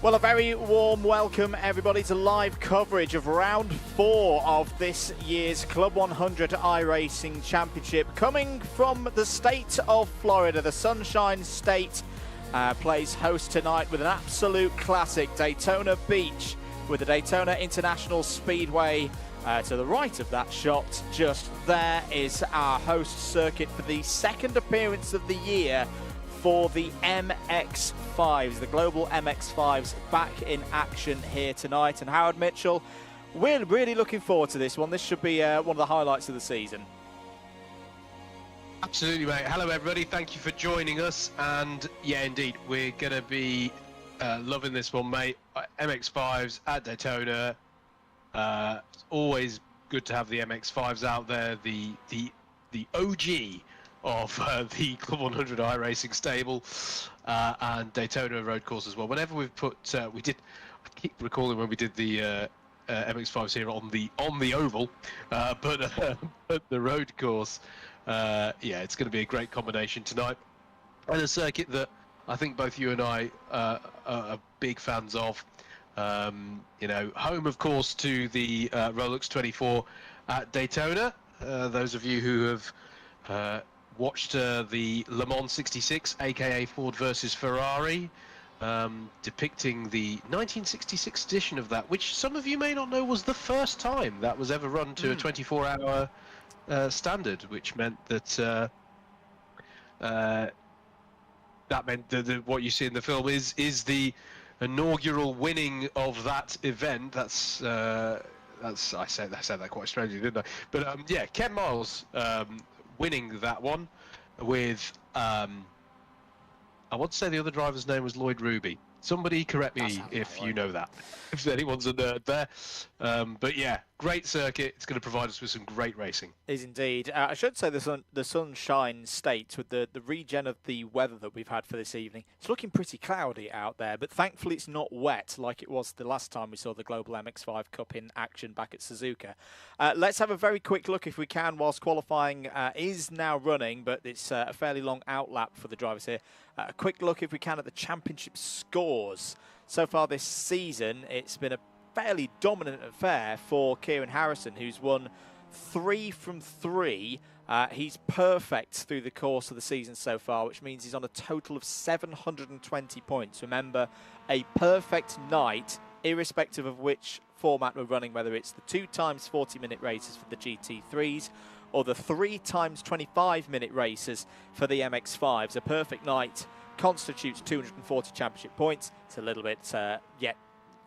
Well, a very warm welcome, everybody, to live coverage of round 4 of this year's Club 100 iRacing Championship. Coming from the state of Florida, the Sunshine State plays host tonight with an absolute classic, Daytona Beach, with the Daytona International Speedway to the right of that shot. Just there is our host circuit for the second appearance of the year for the MX-5s, the global MX-5s back in action here tonight. And Howard Mitchell, we're really looking forward to this one. This should be one of the highlights of the season. Absolutely, mate. Hello, everybody. Thank you for joining us. And yeah, indeed, we're going to be loving this one, mate. MX-5s at Daytona. It's always good to have the MX-5s out there, the OG of the Club 100 iRacing stable and Daytona road course as well. Whenever we've put, I keep recalling when we did the MX-5s here on the oval, but the road course, yeah, it's going to be a great combination tonight, and a circuit that I think both you and I are big fans of. You know, home of course to the Rolex 24 at Daytona. Those of you who have watched the Le Mans 66, aka Ford versus Ferrari, depicting the 1966 edition of that, which some of you may not know was the first time that was ever run to a 24-hour standard, which meant that what you see in the film is the inaugural winning of that event. That's I said that quite strangely, didn't I? But yeah, Ken Miles winning that one with I want to say the other driver's name was Lloyd Ruby. Somebody correct me if you know that, if anyone's a nerd there. But yeah, great circuit. It's going to provide us with some great racing. Is indeed. I should say the Sunshine State, with the regen of the weather that we've had for this evening, it's looking pretty cloudy out there, but thankfully it's not wet like it was the last time we saw the Global MX-5 Cup in action back at Suzuka. Let's have a very quick look, if we can, whilst qualifying is now running, but it's a fairly long outlap for the drivers here. A quick look, if we can, at the championship scores. So far this season, it's been a fairly dominant affair for Kieran Harrison, who's won 3 from 3. He's perfect through the course of the season so far, which means he's on a total of 720 points. Remember, a perfect night, irrespective of which format we're running, whether it's the 2 times 40-minute races for the GT3s or the 3 times 25-minute races for the MX-5s. A perfect night constitutes 240 championship points. It's a little bit yet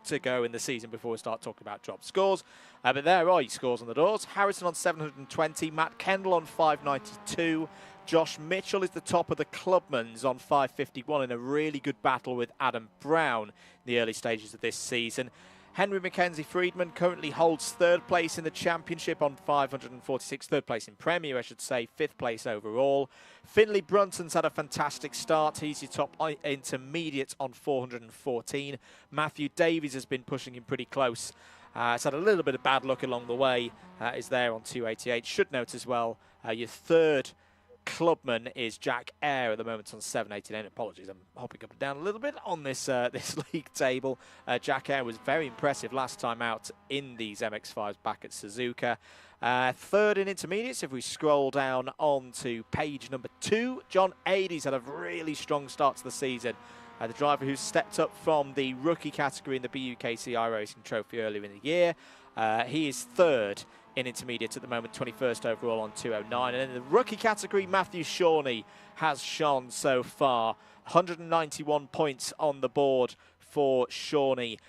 to go in the season before we start talking about drop scores. But there are your scores on the doors. Harrison on 720, Matt Kendall on 592. Josh Mitchell is the top of the Clubmans on 551 in a really good battle with Adam Brown in the early stages of this season. Henry Mackenzie Friedman currently holds 3rd place in the championship on 546, 3rd place in Premier, I should say, 5th place overall. Finley Brunton's had a fantastic start. He's your top intermediate on 414. Matthew Davies has been pushing him pretty close. It's had a little bit of bad luck along the way. Is there on 288. Should note as well, your 3rd Clubman is Jack Eyre at the moment on 789. Apologies, I'm hopping up and down a little bit on this this league table. Jack Eyre was very impressive last time out in these MX-5s back at Suzuka. 3rd in intermediates, if we scroll down on to page number 2, John Adie's had a really strong start to the season. The driver who stepped up from the rookie category in the BUKC iRacing Trophy earlier in the year. He is 3rd in intermediate at the moment, 21st overall on 209. And in the rookie category, Matthew Shawnee has shone so far. 191 points on the board for Shawnee.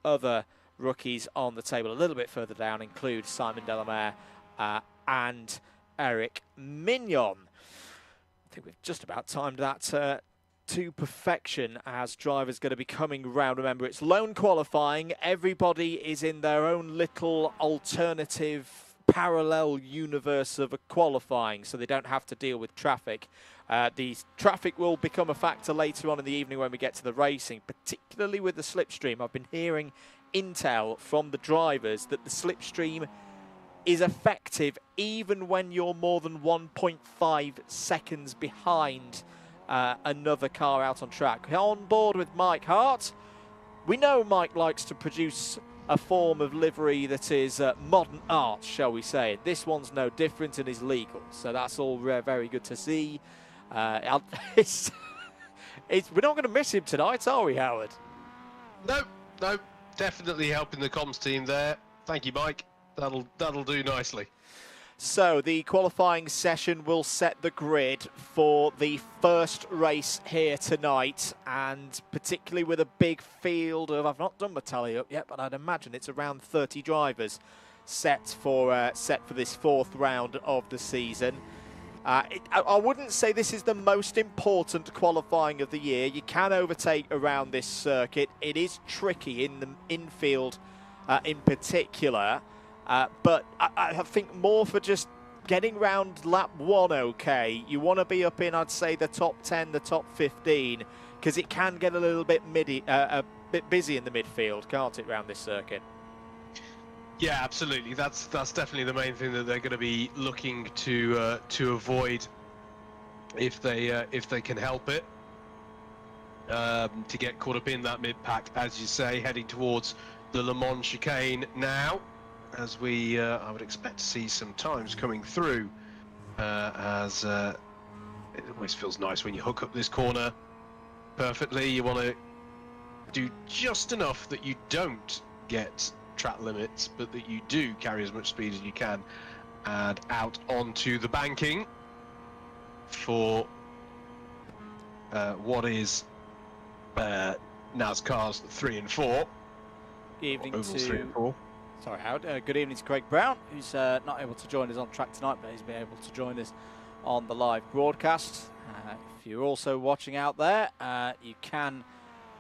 Other rookies on the table a little bit further down include Simon Delamere and Eric Mignon. I think we've just about timed that to perfection as drivers going to be coming round. Remember, it's lone qualifying. Everybody is in their own little alternative parallel universe of a qualifying, so they don't have to deal with traffic. The traffic will become a factor later on in the evening when we get to the racing, particularly with the slipstream. I've been hearing intel from the drivers that the slipstream is effective even when you're more than 1.5 seconds behind another car out on track. On board with Mike Hart. we know Mike likes to produce a form of livery that is modern art, shall we say. This one's no different and is legal, so that's all very good to see. We're not going to miss him tonight, are we, Howard? No, definitely helping the comms team there. Thank you, Mike. That'll do nicely. So the qualifying session will set the grid for the first race here tonight, and particularly with a big field of, I've not done my tally up yet, but I'd imagine it's around 30 drivers set for this fourth round of the season. I wouldn't say this is the most important qualifying of the year. You can overtake around this circuit. It is tricky in the infield in particular. But I think more for just getting round lap 1 okay. You want to be up in, I'd say, the top 10, the top 15, because it can get a little bit busy in the midfield, can't it, round this circuit? Yeah, absolutely. That's definitely the main thing that they're going to be looking to avoid if they can help it. To get caught up in that mid-pack, as you say, heading towards the Le Mans chicane now. As I would expect to see some times coming through, as it always feels nice when you hook up this corner perfectly. You want to do just enough that you don't get track limits, but that you do carry as much speed as you can, and out onto the banking for what is NASCAR's 3 and 4. Evening Ovals to 3 and 4. Sorry, Howard. Good evening to Craig Brown, who's not able to join us on track tonight, but he's been able to join us on the live broadcast. If you're also watching out there, you can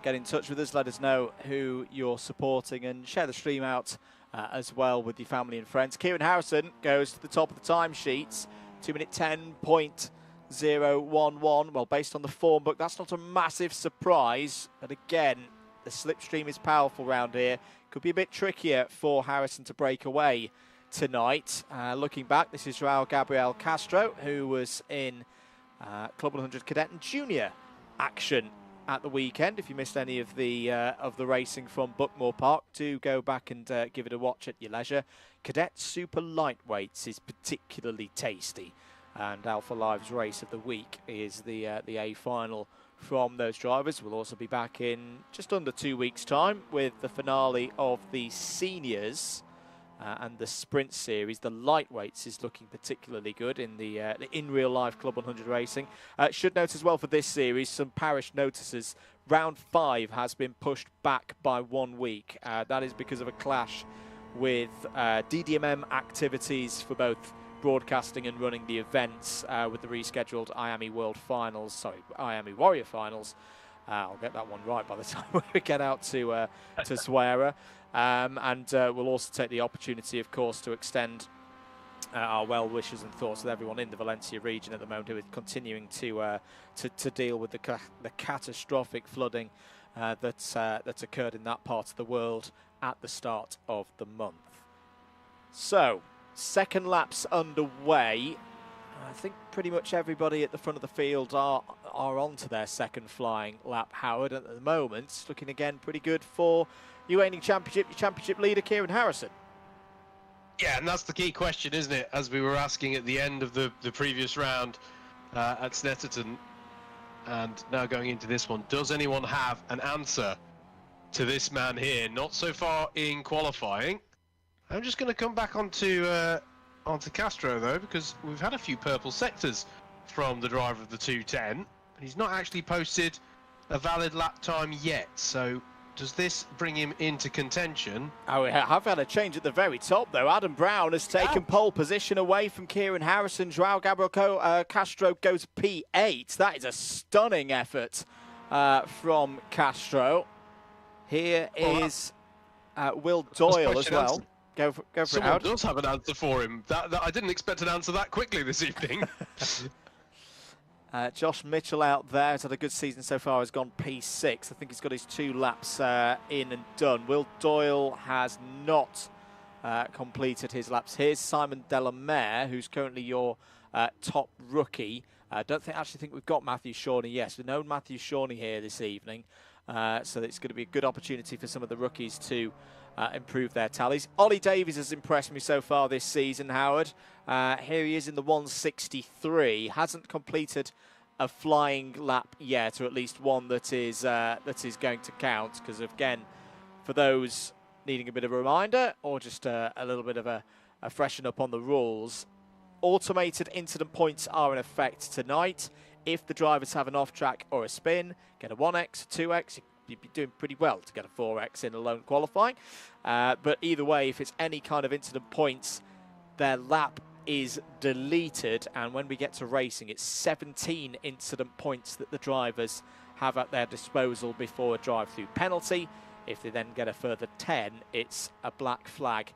get in touch with us. Let us know who you're supporting and share the stream out as well with your family and friends. Kieran Harrison goes to the top of the timesheets, 2-minute 10.011. Well, based on the form book, that's not a massive surprise. But again, the slipstream is powerful round here. Could be a bit trickier for Harrison to break away tonight. Looking back, this is Joao Gabriel Castro, who was in CLUB100 Cadet and Junior action at the weekend. If you missed any of the racing from Buckmore Park, do go back and give it a watch at your leisure. Cadet Super Lightweights is particularly tasty, and Alpha Live's race of the week is the A final from those drivers. We'll also be back in just under 2 weeks' time with the finale of the seniors and the sprint series. The lightweights is looking particularly good in the in real life CLUB100 racing. Should note as well for this series some parish notices. Round 5 has been pushed back by 1 week. That is because of a clash with DDMM activities for both broadcasting and running the events with the rescheduled Miami Warrior Finals. I'll get that one right by the time we get out to Suera. And we'll also take the opportunity, of course, to extend our well wishes and thoughts with everyone in the Valencia region at the moment who is continuing to deal with the catastrophic flooding that's occurred in that part of the world at the start of the month. So, second lap's underway. I think pretty much everybody at the front of the field are on to their second flying lap, Howard. At the moment, it's looking again pretty good for your reigning championship leader, Kieran Harrison. Yeah, and that's the key question, isn't it? As we were asking at the end of the previous round at Snetterton, and now going into this one, does anyone have an answer to this man here? Not so far in qualifying. I'm just going to come back onto Castro, though, because we've had a few purple sectors from the driver of the 210. He's not actually posted a valid lap time yet, so does this bring him into contention? Oh, we have had a change at the very top, though. Adam Brown has taken pole position away from Kieran Harrison. Joao Gabriel Castro goes P8. That is a stunning effort from Castro. Here is Will Doyle as well. Go for it, Someone does have an answer for him. I didn't expect an answer that quickly this evening. Josh Mitchell out there has had a good season so far, has gone P6. I think he's got his 2 laps in and done. Will Doyle has not completed his laps. Here's Simon Delamere, who's currently your top rookie. I don't actually think we've got Matthew Shawnee. Yes, we know Matthew Shawnee here this evening. So it's going to be a good opportunity for some of the rookies to improve their tallies. Ollie Davies has impressed me so far this season, Howard. Here he is in the 163. Hasn't completed a flying lap yet, or at least one that is going to count, because again, for those needing a bit of a reminder or just a little bit of a freshen up on the rules, automated incident points are in effect tonight. If the drivers have an off-track or a spin, get a 1x, a 2x, you'd be doing pretty well to get a 4x in alone qualifying. But either way, if it's any kind of incident points, their lap is deleted, and when we get to racing, it's 17 incident points that the drivers have at their disposal before a drive-through penalty. If they then get a further 10, it's a black flag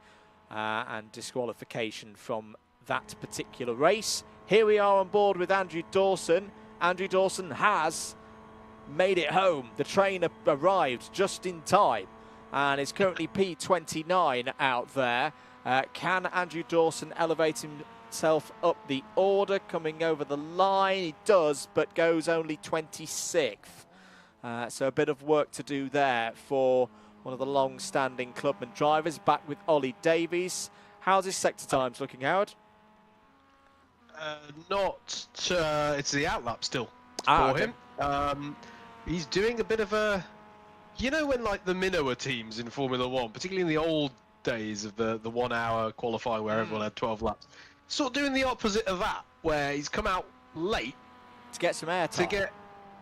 and disqualification from that particular race. Here we are on board with Andrew Dawson. Andrew Dawson has made it home. The train arrived just in time and is currently P29 out there. Can Andrew Dawson elevate himself up the order coming over the line? He does, but goes only 26th. So a bit of work to do there for one of the long-standing Clubman drivers. Back with Ollie Davies. How's his sector times looking, Howard? It's the outlap still for him. He's doing a bit of a, you know, when like the Minoa teams in Formula One, particularly in the old days of the 1 hour qualifying where everyone had 12 laps, sort of doing the opposite of that, where he's come out late to get some airtime.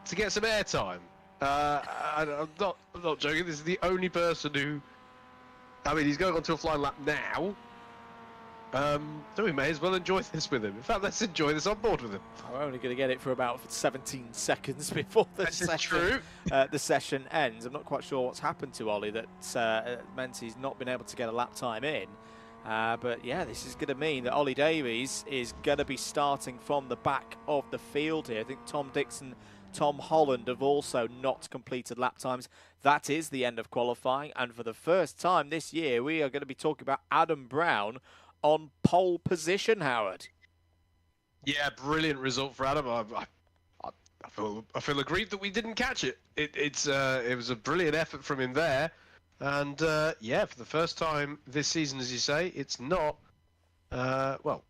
To get some airtime. I'm not joking. This is the only person who, I mean, he's going on to a flying lap now. So we may as well enjoy this with him. In fact, let's enjoy this on board with him. We're only going to get it for about 17 seconds before the session ends. I'm not quite sure what's happened to Ollie that meant he's not been able to get a lap time in. But yeah, this is going to mean that Ollie Davies is going to be starting from the back of the field here. I think Tom Dixon, Tom Holland have also not completed lap times. That is the end of qualifying. And for the first time this year, we are going to be talking about Adam Brown on pole position, Howard. Yeah, brilliant result for Adam. I feel aggrieved that we didn't catch it. It was a brilliant effort from him there, and yeah, for the first time this season, as you say, it's not. Well,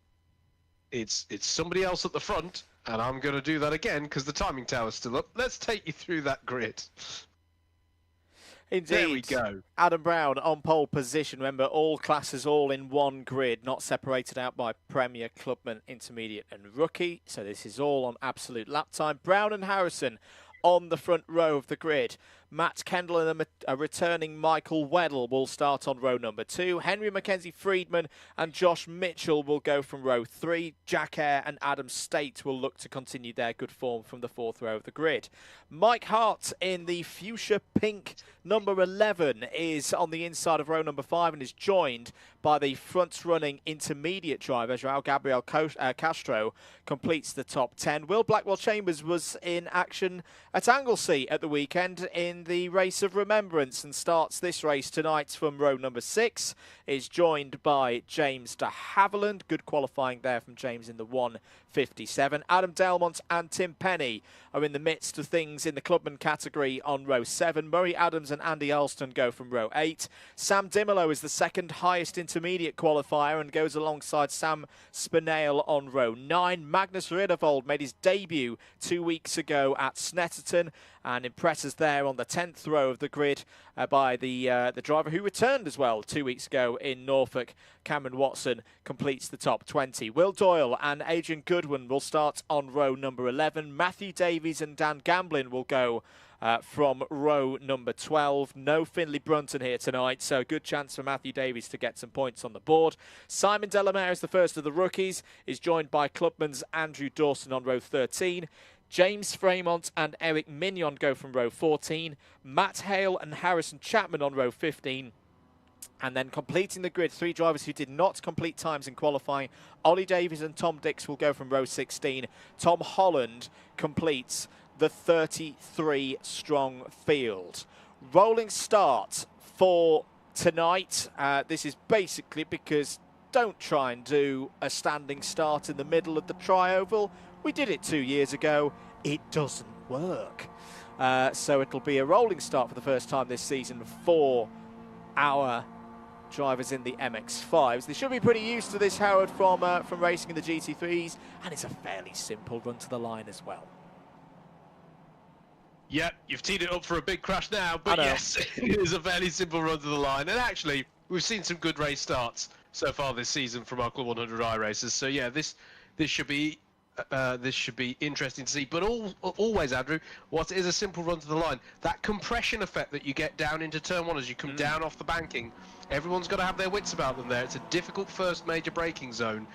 it's somebody else at the front, and I'm going to do that again because the timing tower's still up. Let's take you through that grid. Indeed. There we go. Adam Brown on pole position. Remember, all classes all in one grid, not separated out by Premier, Clubman, Intermediate and Rookie. So this is all on absolute lap time. Brown and Harrison on the front row of the grid. Matt Kendall and a returning Michael Weddle will start on row number 2. Henry Mackenzie Friedman and Josh Mitchell will go from row 3. Jack Eyre and Adam State will look to continue their good form from the 4th row of the grid. Mike Hart in the fuchsia pink number 11 is on the inside of row number 5 and is joined by the front-running intermediate driver, Joao Gabriel Castro, completes the top 10. Will Blackwell-Chambers was in action at Anglesey at the weekend in the race of remembrance and starts this race tonight from row number 6. Is joined by James de Havilland. Good qualifying there from James in the 1:57. Adam Delmont and Tim Penny are in the midst of things in the Clubman category on row 7. Murray Adams and Andy Alston go from row 8. Sam Dimolo is the second highest intermediate qualifier and goes alongside Sam Spinale on row 9. Magnus Riddervold made his debut 2 weeks ago at Snetterton and impresses there on the 10th row of the grid by the driver who returned as well 2 weeks ago in Norfolk. Cameron Watson completes the top 20. Will Doyle and Adrian Goodwin will start on row number 11. Matthew Davies and Dan Gamblin will go from row number 12. No Finley Brunton here tonight, so good chance for Matthew Davies to get some points on the board. Simon Delamere is the first of the rookies, is joined by Clubman's Andrew Dawson on row 13. James Fremont and Eric Mignon go from row 14. Matt Hale and Harrison Chapman on row 15. And then completing the grid, 3 drivers who did not complete times in qualifying. Ollie Davies and Tom Dix will go from row 16. Tom Holland completes the 33-strong field. Rolling start for tonight. This is basically because don't try and do a standing start in the middle of the tri-oval. We did it 2 years ago. It doesn't work. So it'll be a rolling start for the first time this season for our drivers in the MX-5s. They should be pretty used to this, Howard, from racing in the GT3s, and it's a fairly simple run to the line as well. Yep, you've teed it up for a big crash now, but yes, it is a fairly simple run to the line. And actually, we've seen some good race starts so far this season from our CLUB100 iRacers. So yeah, this should be interesting to see. But always, Andrew, what is a simple run to the line, that compression effect that you get down into turn one as you come down off the banking, everyone's got to have their wits about them there. It's a difficult first major braking zone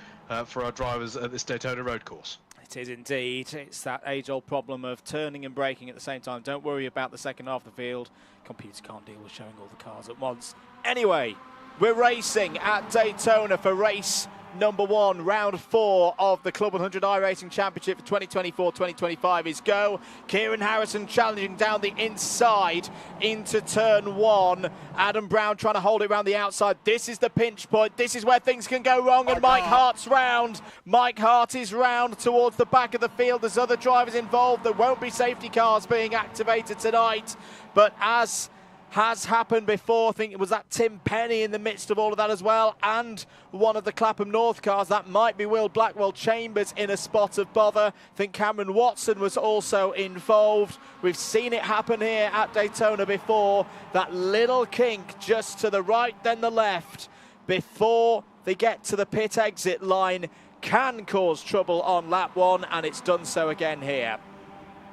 for our drivers at this Daytona road course. It is indeed. It's that age-old problem of turning and braking at the same time. Don't worry about the second half of the field. Computers can't deal with showing all the cars at once. Anyway, we're racing at Daytona for race number 1, round 4 of the CLUB100 iRacing Championship for 2024-2025 is go. Kieran Harrison challenging down the inside into turn 1. Adam Brown trying to hold it around the outside. This is the pinch point. This is where things can go wrong, and Mike Hart's round. Mike Hart is round towards the back of the field. There's other drivers involved. There won't be safety cars being activated tonight, but as has happened before, I think it was that Tim Penny in the midst of all of that as well, and one of the Clapham North cars. That might be Will Blackwell Chambers in a spot of bother. I think Cameron Watson was also involved. We've seen it happen here at Daytona before. That little kink just to the right, then the left, before they get to the pit exit line, can cause trouble on lap 1, and it's done so again here.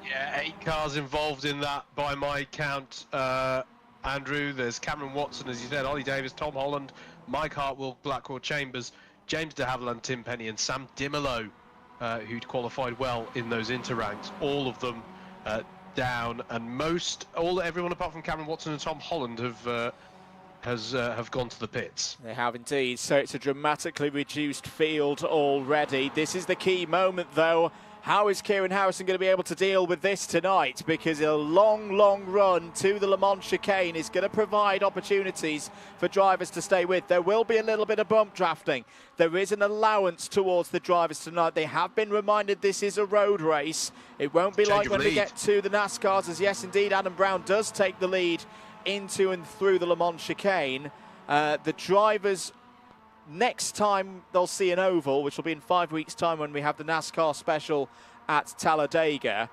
Yeah, 8 cars involved in that by my count. Andrew, there's Cameron Watson, as you said, Ollie Davis, Tom Holland, Mike Hart, Will Blackwell Chambers, James de Havilland, Tim Penny, and Sam Dimolo, who'd qualified well in those interranks. All of them down, and everyone apart from Cameron Watson and Tom Holland have gone to the pits. They have indeed. So it's a dramatically reduced field already. This is the key moment, though. How is Kieran Harrison going to be able to deal with this tonight? Because a long, long run to the Le Mans chicane is going to provide opportunities for drivers to stay with. There will be a little bit of bump drafting. There is an allowance towards the drivers tonight. They have been reminded this is a road race. It won't be like when we get to the NASCARs, as yes, indeed, Adam Brown does take the lead into and through the Le Mans chicane. The drivers, next time they'll see an oval, which will be in 5 weeks' time when we have the NASCAR special at Talladega,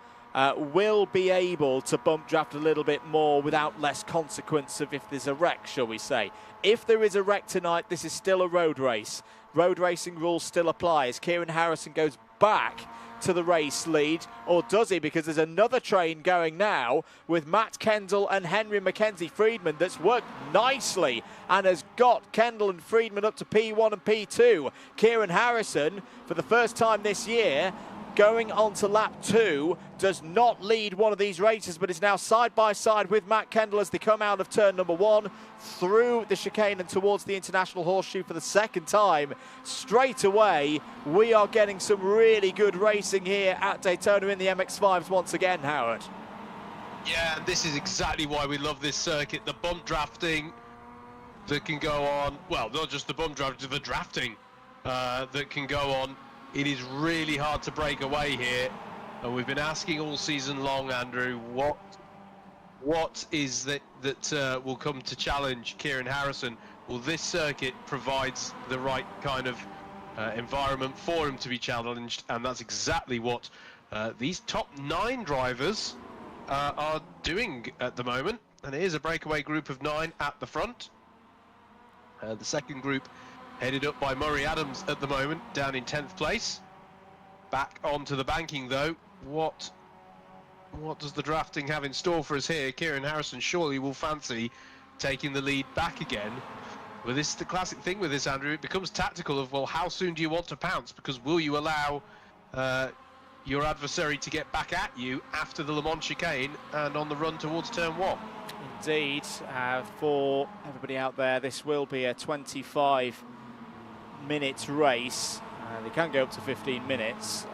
will be able to bump draft a little bit more without less consequence of if there's a wreck, shall we say. If there is a wreck tonight, this is still a road race. Road racing rules still apply as Kieran Harrison goes back to the race lead, or does he? Because there's another train going now with Matt Kendall and Henry Mackenzie Friedman that's worked nicely and has got Kendall and Friedman up to P1 and P2. Kieran Harrison, for the first time this year, going on to lap 2, does not lead one of these races, but is now side by side with Matt Kendall as they come out of turn number 1 through the chicane and towards the International Horseshoe for the second time. Straight away, we are getting some really good racing here at Daytona in the MX-5s once again, Howard. Yeah, this is exactly why we love this circuit. The bump drafting that can go on, well, not just the bump drafting, the drafting that can go on. It is really hard to break away here, and we've been asking all season long, Andrew, what is that will come to challenge Kieran Harrison? Well, this circuit provides the right kind of environment for him to be challenged, and that's exactly what these top 9 drivers are doing at the moment. And here's a breakaway group of 9 at the front. The second group headed up by Murray Adams at the moment, down in 10th place. Back onto the banking, though. What does the drafting have in store for us here? Kieran Harrison surely will fancy taking the lead back again. Well, this is the classic thing with this, Andrew. It becomes tactical of, well, how soon do you want to pounce? Because will you allow your adversary to get back at you after the Le Mans chicane and on the run towards turn 1? Indeed. For everybody out there, this will be a 25 minutes race. They can go up to 15 minutes,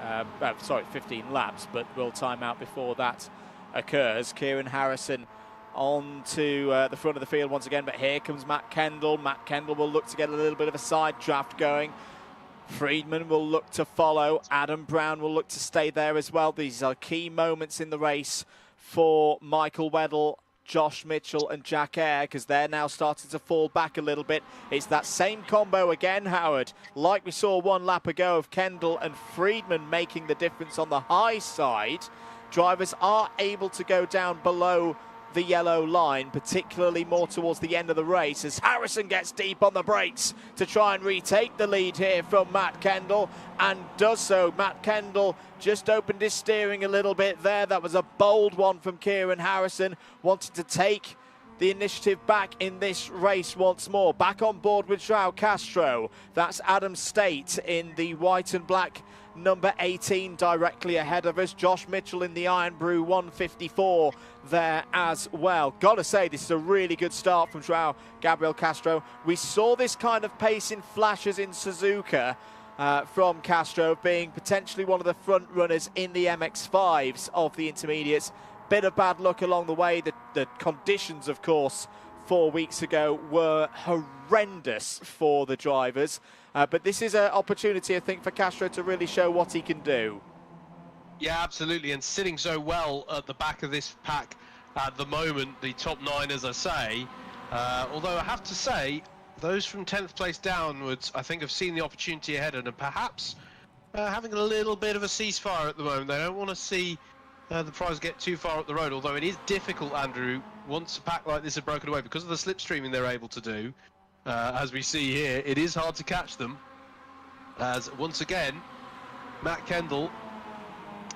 15 laps, but we'll time out before that occurs. Kieran Harrison on to the front of the field once again, but here comes Matt Kendall. Matt Kendall will look to get a little bit of a side draft going. Friedman will look to follow. Adam Brown will look to stay there as well. These are key moments in the race for Michael Weddle, Josh Mitchell and Jack Eyre, because they're now starting to fall back a little bit. It's that same combo again, Howard, like we saw one lap ago of Kendall and Friedman making the difference on the high side. Drivers are able to go down below the yellow line, particularly more towards the end of the race, as Harrison gets deep on the brakes to try and retake the lead here from Matt Kendall, and does so. Matt Kendall just opened his steering a little bit there. That was a bold one from Kieran Harrison, wanted to take the initiative back in this race once more. Back on board with João Castro. That's Adam State in the white and black number 18 directly ahead of us. Josh Mitchell in the Iron Brew 154 there as well. Gotta say, this is a really good start from João Gabriel Castro. We saw this kind of pace in flashes in Suzuka from Castro, being potentially one of the front runners in the MX-5s of the intermediates. Bit of bad luck along the way. The conditions, of course, 4 weeks ago were horrendous for the drivers. But this is an opportunity, I think, for Castro to really show what he can do. Yeah, absolutely. And sitting so well at the back of this pack at the moment, the top 9, as I say. Although I have to say, those from 10th place downwards, I think, have seen the opportunity ahead and are perhaps having a little bit of a ceasefire at the moment. They don't want to see the prize get too far up the road, although it is difficult, Andrew, once a pack like this is broken away, because of the slipstreaming they're able to do. As we see here, it is hard to catch them, as once again Matt Kendall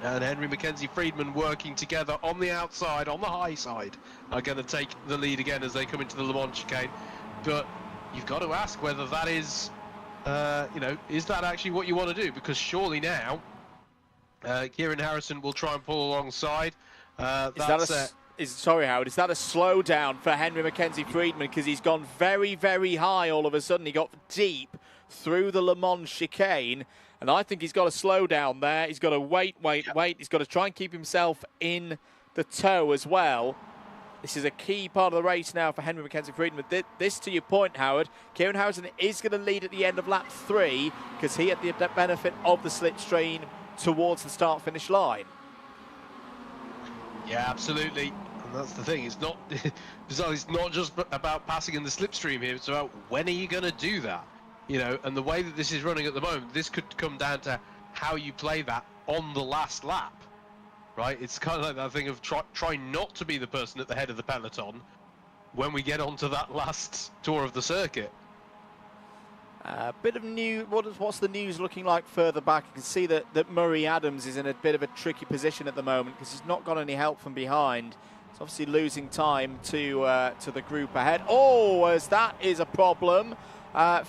and Henry Mackenzie Friedman working together on the outside, on the high side, are going to take the lead again as they come into the Le Mans chicane. But you've got to ask whether that is, is that actually what you want to do? Because surely now Kieran Harrison will try and pull alongside. Sorry, Howard, is that a slowdown for Henry Mackenzie Friedman? Because he's gone very, very high all of a sudden. He got deep through the Le Mans chicane, and I think he's got to slow down there. He's got to wait. He's got to try and keep himself in the tow as well. This is a key part of the race now for Henry Mackenzie Friedman. This, to your point, Howard, Kieran Harrison is going to lead at the end of lap 3, because he had the benefit of the slipstream towards the start-finish line. Yeah, absolutely. And that's the thing. It's not just about passing in the slipstream here. It's about when are you going to do that? You know, and the way that this is running at the moment, this could come down to how you play that on the last lap, right? It's kind of like that thing of try not to be the person at the head of the peloton when we get onto that last tour of the circuit. Bit of news. What's the news looking like further back? You can see that Murray Adams is in a bit of a tricky position at the moment, because he's not got any help from behind. He's obviously losing time to the group ahead. Oh, as that is a problem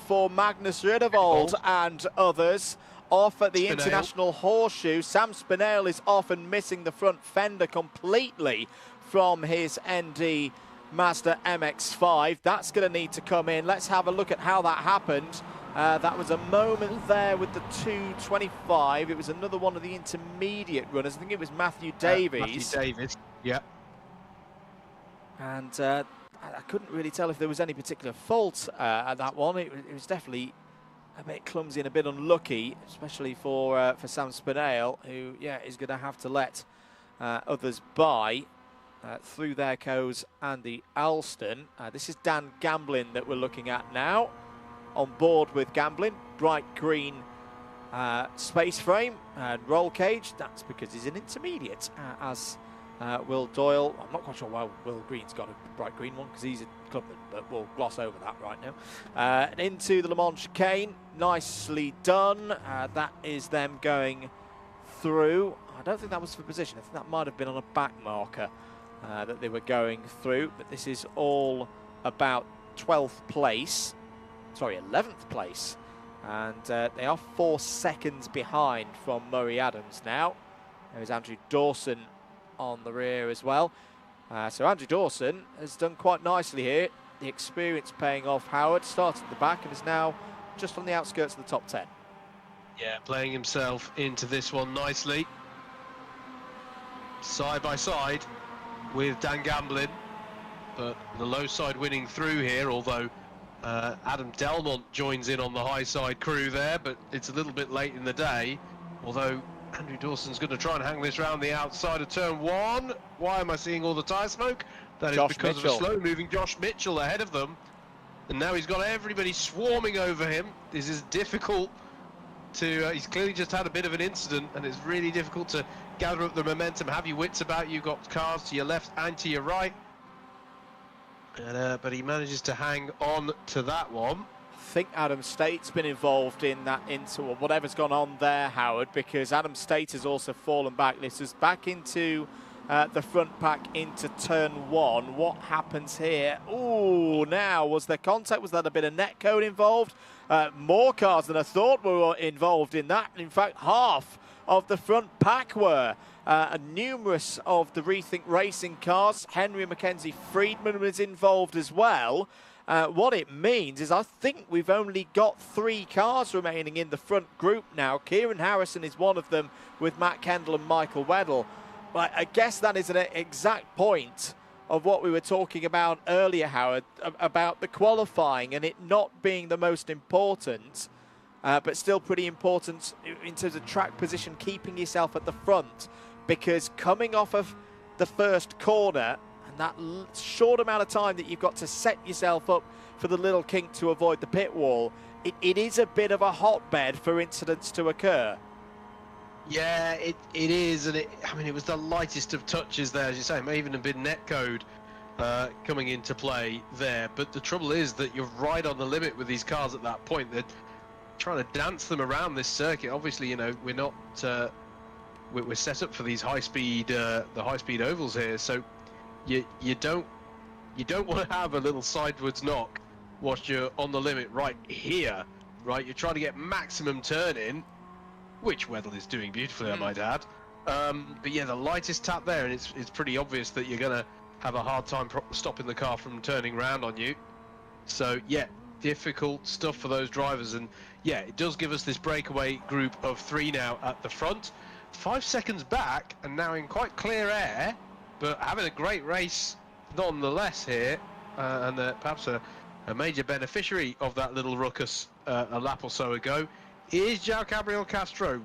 for Magnus Riedevold and others. Off at the International Horseshoe. Sam Spinell is off and missing the front fender completely from his ND Mazda MX-5. That's going to need to come in. Let's have a look at how that happened. That was a moment there with the 225. It was another one of the intermediate runners. I think it was Matthew Davies. Matthew Davies, yeah. And I couldn't really tell if there was any particular fault at that one. It was definitely a bit clumsy and a bit unlucky, especially for Sam Spinell, who, is going to have to let others by. Through their Coes and the Alston. This is Dan Gamblin that we're looking at now. On board with Gamblin, bright green space frame and roll cage. That's because he's an intermediate, as Will Doyle. I'm not quite sure why Will Green's got a bright green one, because he's a clubman, but we'll gloss over that right now. And into the Le Mans chicane, nicely done. That is them going through. I don't think that was for position. I think that might have been on a back marker that they were going through, but this is all about 11th place, and they are 4 seconds behind from Murray Adams now. There's Andrew Dawson on the rear as well. So Andrew Dawson has done quite nicely here. The experience paying off. Howard started at the back and is now just on the outskirts of the top 10. Yeah, playing himself into this one nicely. Side by side with Dan Gamblin, but the low side winning through here, although Adam Delmont joins in on the high side crew there, but it's a little bit late in the day, although Andrew Dawson's going to try and hang this round the outside of turn 1. Why am I seeing all the tyre smoke? That is because of a slow-moving Josh Mitchell ahead of them. And now he's got everybody swarming over him. This is difficult to... he's clearly just had a bit of an incident, and it's really difficult to gather up the momentum. Have your wits about you. You've got cars to your left and to your right. And, but he manages to hang on to that one. I think Adam State's been involved in that or whatever's gone on there, Howard, because Adam State has also fallen back. This is back into the front pack into turn 1. What happens here? Oh, now, was there contact? Was that a bit of netcode involved? More cars than I thought were involved in that. In fact, half of the front pack were. Numerous of the Rethink Racing cars. Henry Mackenzie Friedman was involved as well. What it means is I think we've only got 3 cars remaining in the front group now. Kieran Harrison is one of them with Matt Kendall and Michael Weddle. But I guess that is an exact point of what we were talking about earlier, Howard, about the qualifying and it not being the most important, but still pretty important in terms of track position, keeping yourself at the front. Because coming off of the first corner, and that short amount of time that you've got to set yourself up for the little kink to avoid the pit wall, it is a bit of a hotbed for incidents to occur. Yeah, it is, and I mean, it was the lightest of touches there, as you say. It may even have been netcode coming into play there. But the trouble is that you're right on the limit with these cars at that point. They're trying to dance them around this circuit. Obviously, you know, we're not we're set up for these high-speed the high-speed ovals here, so you don't want to have a little sidewards knock whilst you're on the limit right here, right? You're trying to get maximum turn in, which Weddle is doing beautifully, I might add. But yeah, the lightest tap there, and it's pretty obvious that you're going to have a hard time stopping the car from turning round on you. So yeah, difficult stuff for those drivers, and yeah, it does give us this breakaway group of 3 now at the front. 5 seconds back, and now in quite clear air, but having a great race nonetheless here, and perhaps a major beneficiary of that little ruckus a lap or so ago is João Gabriel Castro,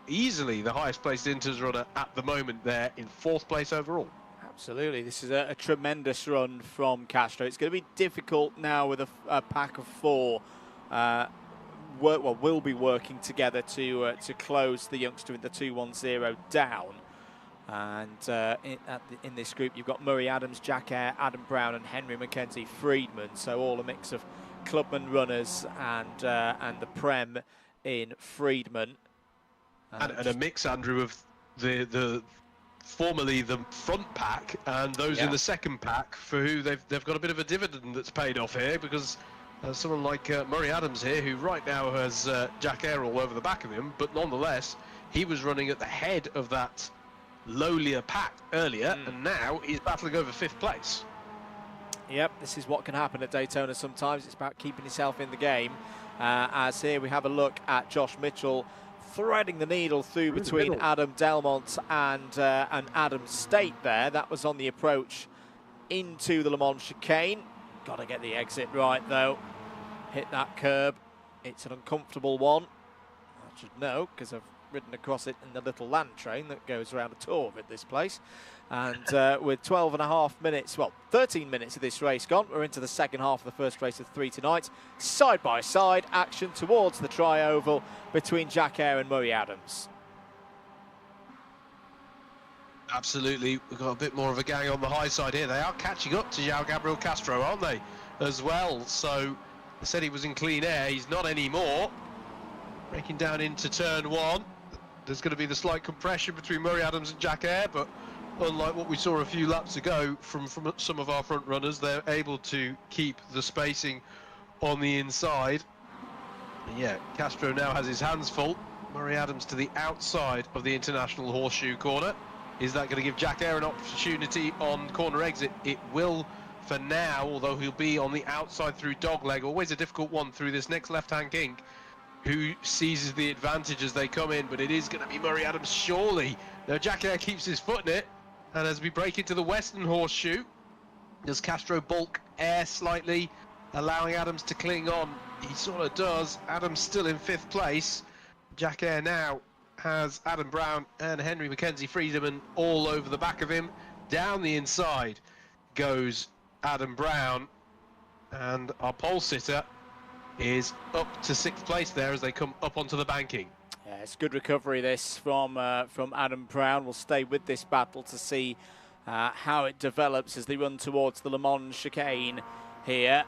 easily the highest placed Inters runner at the moment there, in 4th place overall. Absolutely, this is a tremendous run from Castro. It's going to be difficult now with a pack of 4. Will be working together to close the youngster in the 2-1-0 down. And in this group, you've got Murray Adams, Jack Eyre, Adam Brown, and Henry Mackenzie Friedman. So all a mix of clubman runners and the Prem in Friedman. And a mix, Andrew, of the formerly the front pack and those in the second pack, for who they've got a bit of a dividend that's paid off here, because someone like Murray Adams here, who right now has Jack Eyre all over the back of him, but nonetheless he was running at the head of that lowlier pack earlier, and now he's battling over 5th place. Yep, this is what can happen at Daytona sometimes. It's about keeping yourself in the game. As here we have a look at Josh Mitchell threading the needle through between Adam Delmont and Adam State there. That was on the approach into the Le Mans chicane. Got to get the exit right though. Hit that curb. It's an uncomfortable one. I should know because I've ridden across it in the little land train that goes around a tour of it, this place. And with 12.5 minutes, well, 13 minutes of this race gone, we're into the second half of the first race of 3 tonight. Side-by-side action towards the tri-oval between Jack Eyre and Murray Adams. Absolutely, we've got a bit more of a gang on the high side here. They are catching up to João Gabriel Castro, aren't they, as well? So, I said he was in clean air, he's not anymore. Breaking down into turn 1. There's going to be the slight compression between Murray Adams and Jack Eyre, but unlike what we saw a few laps ago from some of our front runners, they're able to keep the spacing on the inside. And yeah, Castro now has his hands full. Murray Adams to the outside of the international horseshoe corner. Is that going to give Jack Eyre an opportunity on corner exit? It will for now, although he'll be on the outside through dogleg. Always a difficult one through this next left-hand kink. Who seizes the advantage as they come in, but it is going to be Murray Adams, surely. Now Jack Eyre keeps his foot in it, and as we break into the western horseshoe, does Castro bulk air slightly, allowing Adams to cling on? He sort of does. Adams still in 5th place. Jack Eyre now has Adam Brown and Henry Mackenzie Friedemann all over the back of him. Down the inside goes Adam Brown, and our pole sitter is up to 6th place there as they come up onto the banking. Yeah, it's good recovery this from Adam Brown. We'll stay with this battle to see how it develops as they run towards the Le Mans chicane here.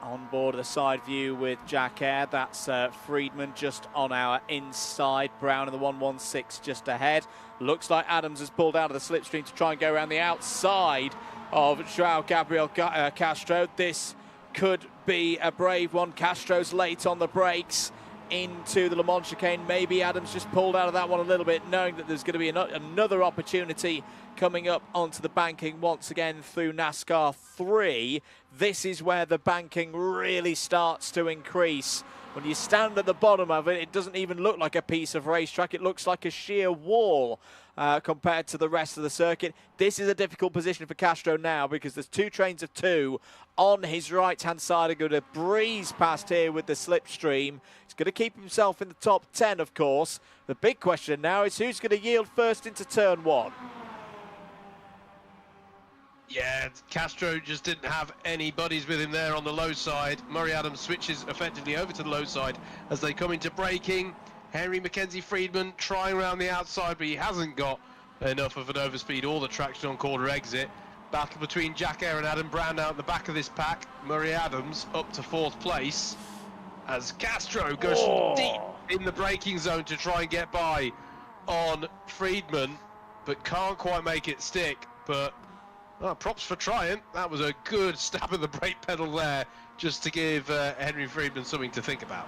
On board the side view with Jack Eyre, that's Friedemann just on our inside. Brown in the 116 just ahead. Looks like Adams has pulled out of the slipstream to try and go around the outside of Joao Gabriel Castro. This could be a brave one. Castro's late on the brakes into the Le Mans chicane. Maybe Adams just pulled out of that one a little bit, knowing that there's going to be another opportunity coming up onto the banking once again through NASCAR 3. This is where the banking really starts to increase. When you stand at the bottom of it, it doesn't even look like a piece of racetrack. It looks like a sheer wall compared to the rest of the circuit. This is a difficult position for Castro now because there's 2 trains of 2 on his right-hand side. Are going to breeze past here with the slipstream. He's going to keep himself in the top 10, of course. The big question now is who's going to yield first into turn 1? Yeah, Castro just didn't have any buddies with him there on the low side. Murray Adams switches effectively over to the low side as they come into braking. Henry Mackenzie Friedemann trying around the outside, but he hasn't got enough of an overspeed or the traction on corner exit. Battle between Jack Eyre and Adam Brown out at the back of this pack. Murray Adams up to 4th place as Castro goes deep in the braking zone to try and get by on Friedemann, but can't quite make it stick. But props for trying. That was a good stab at the brake pedal there, just to give Henry Friedemann something to think about.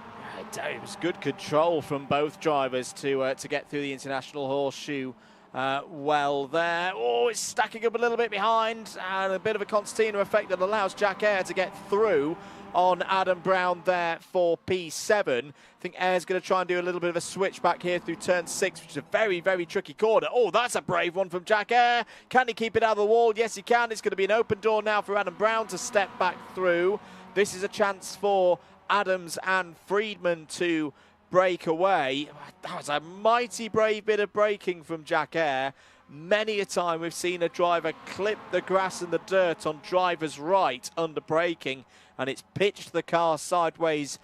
It was good control from both drivers to get through the International Horseshoe well there. Oh, it's stacking up a little bit behind, and a bit of a concertina effect that allows Jack Eyre to get through on Adam Brown there for P7. I think Eyre's going to try and do a little bit of a switch back here through turn 6, which is a very, very tricky corner. Oh, that's a brave one from Jack Eyre. Can he keep it out of the wall? Yes, he can. It's going to be an open door now for Adam Brown to step back through. This is a chance for Adams and Friedemann to break away. That was a mighty brave bit of braking from Jack Eyre. Many a time we've seen a driver clip the grass and the dirt on driver's right under braking, and it's pitched the car sideways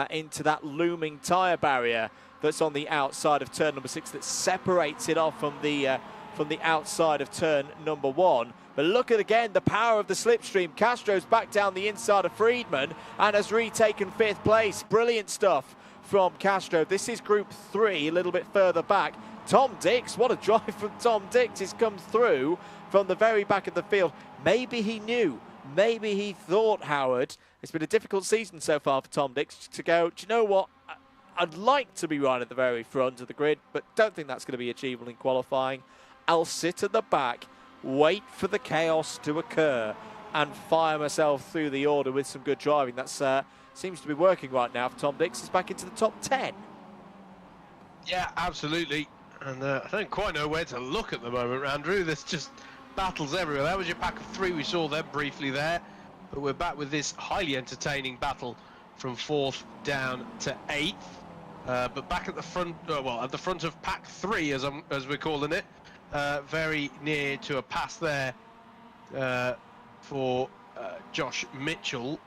into that looming tyre barrier that's on the outside of turn number 6 that separates it off from the outside of turn number 1. But look at again the power of the slipstream. Castro's back down the inside of Friedemann and has retaken 5th place. Brilliant stuff from Castro. This is Group 3, a little bit further back. Tom Dix, what a drive from Tom Dix. He's come through from the very back of the field. Maybe he knew. Maybe he thought, Howard, it's been a difficult season so far for Tom Dix to go, do you know what? I'd like to be right at the very front of the grid, but don't think that's going to be achievable in qualifying. I'll sit at the back, wait for the chaos to occur, and fire myself through the order with some good driving. That's seems to be working right now for Tom Dix. He's back into the top 10. Yeah, absolutely. And I don't quite know where to look at the moment, Andrew. There's just battles everywhere. That was your pack of 3. We saw them briefly there. But we're back with this highly entertaining battle from 4th down to 8th. But back at the front, well, at the front of pack 3, as we're calling it, very near to a pass there for Josh Mitchell.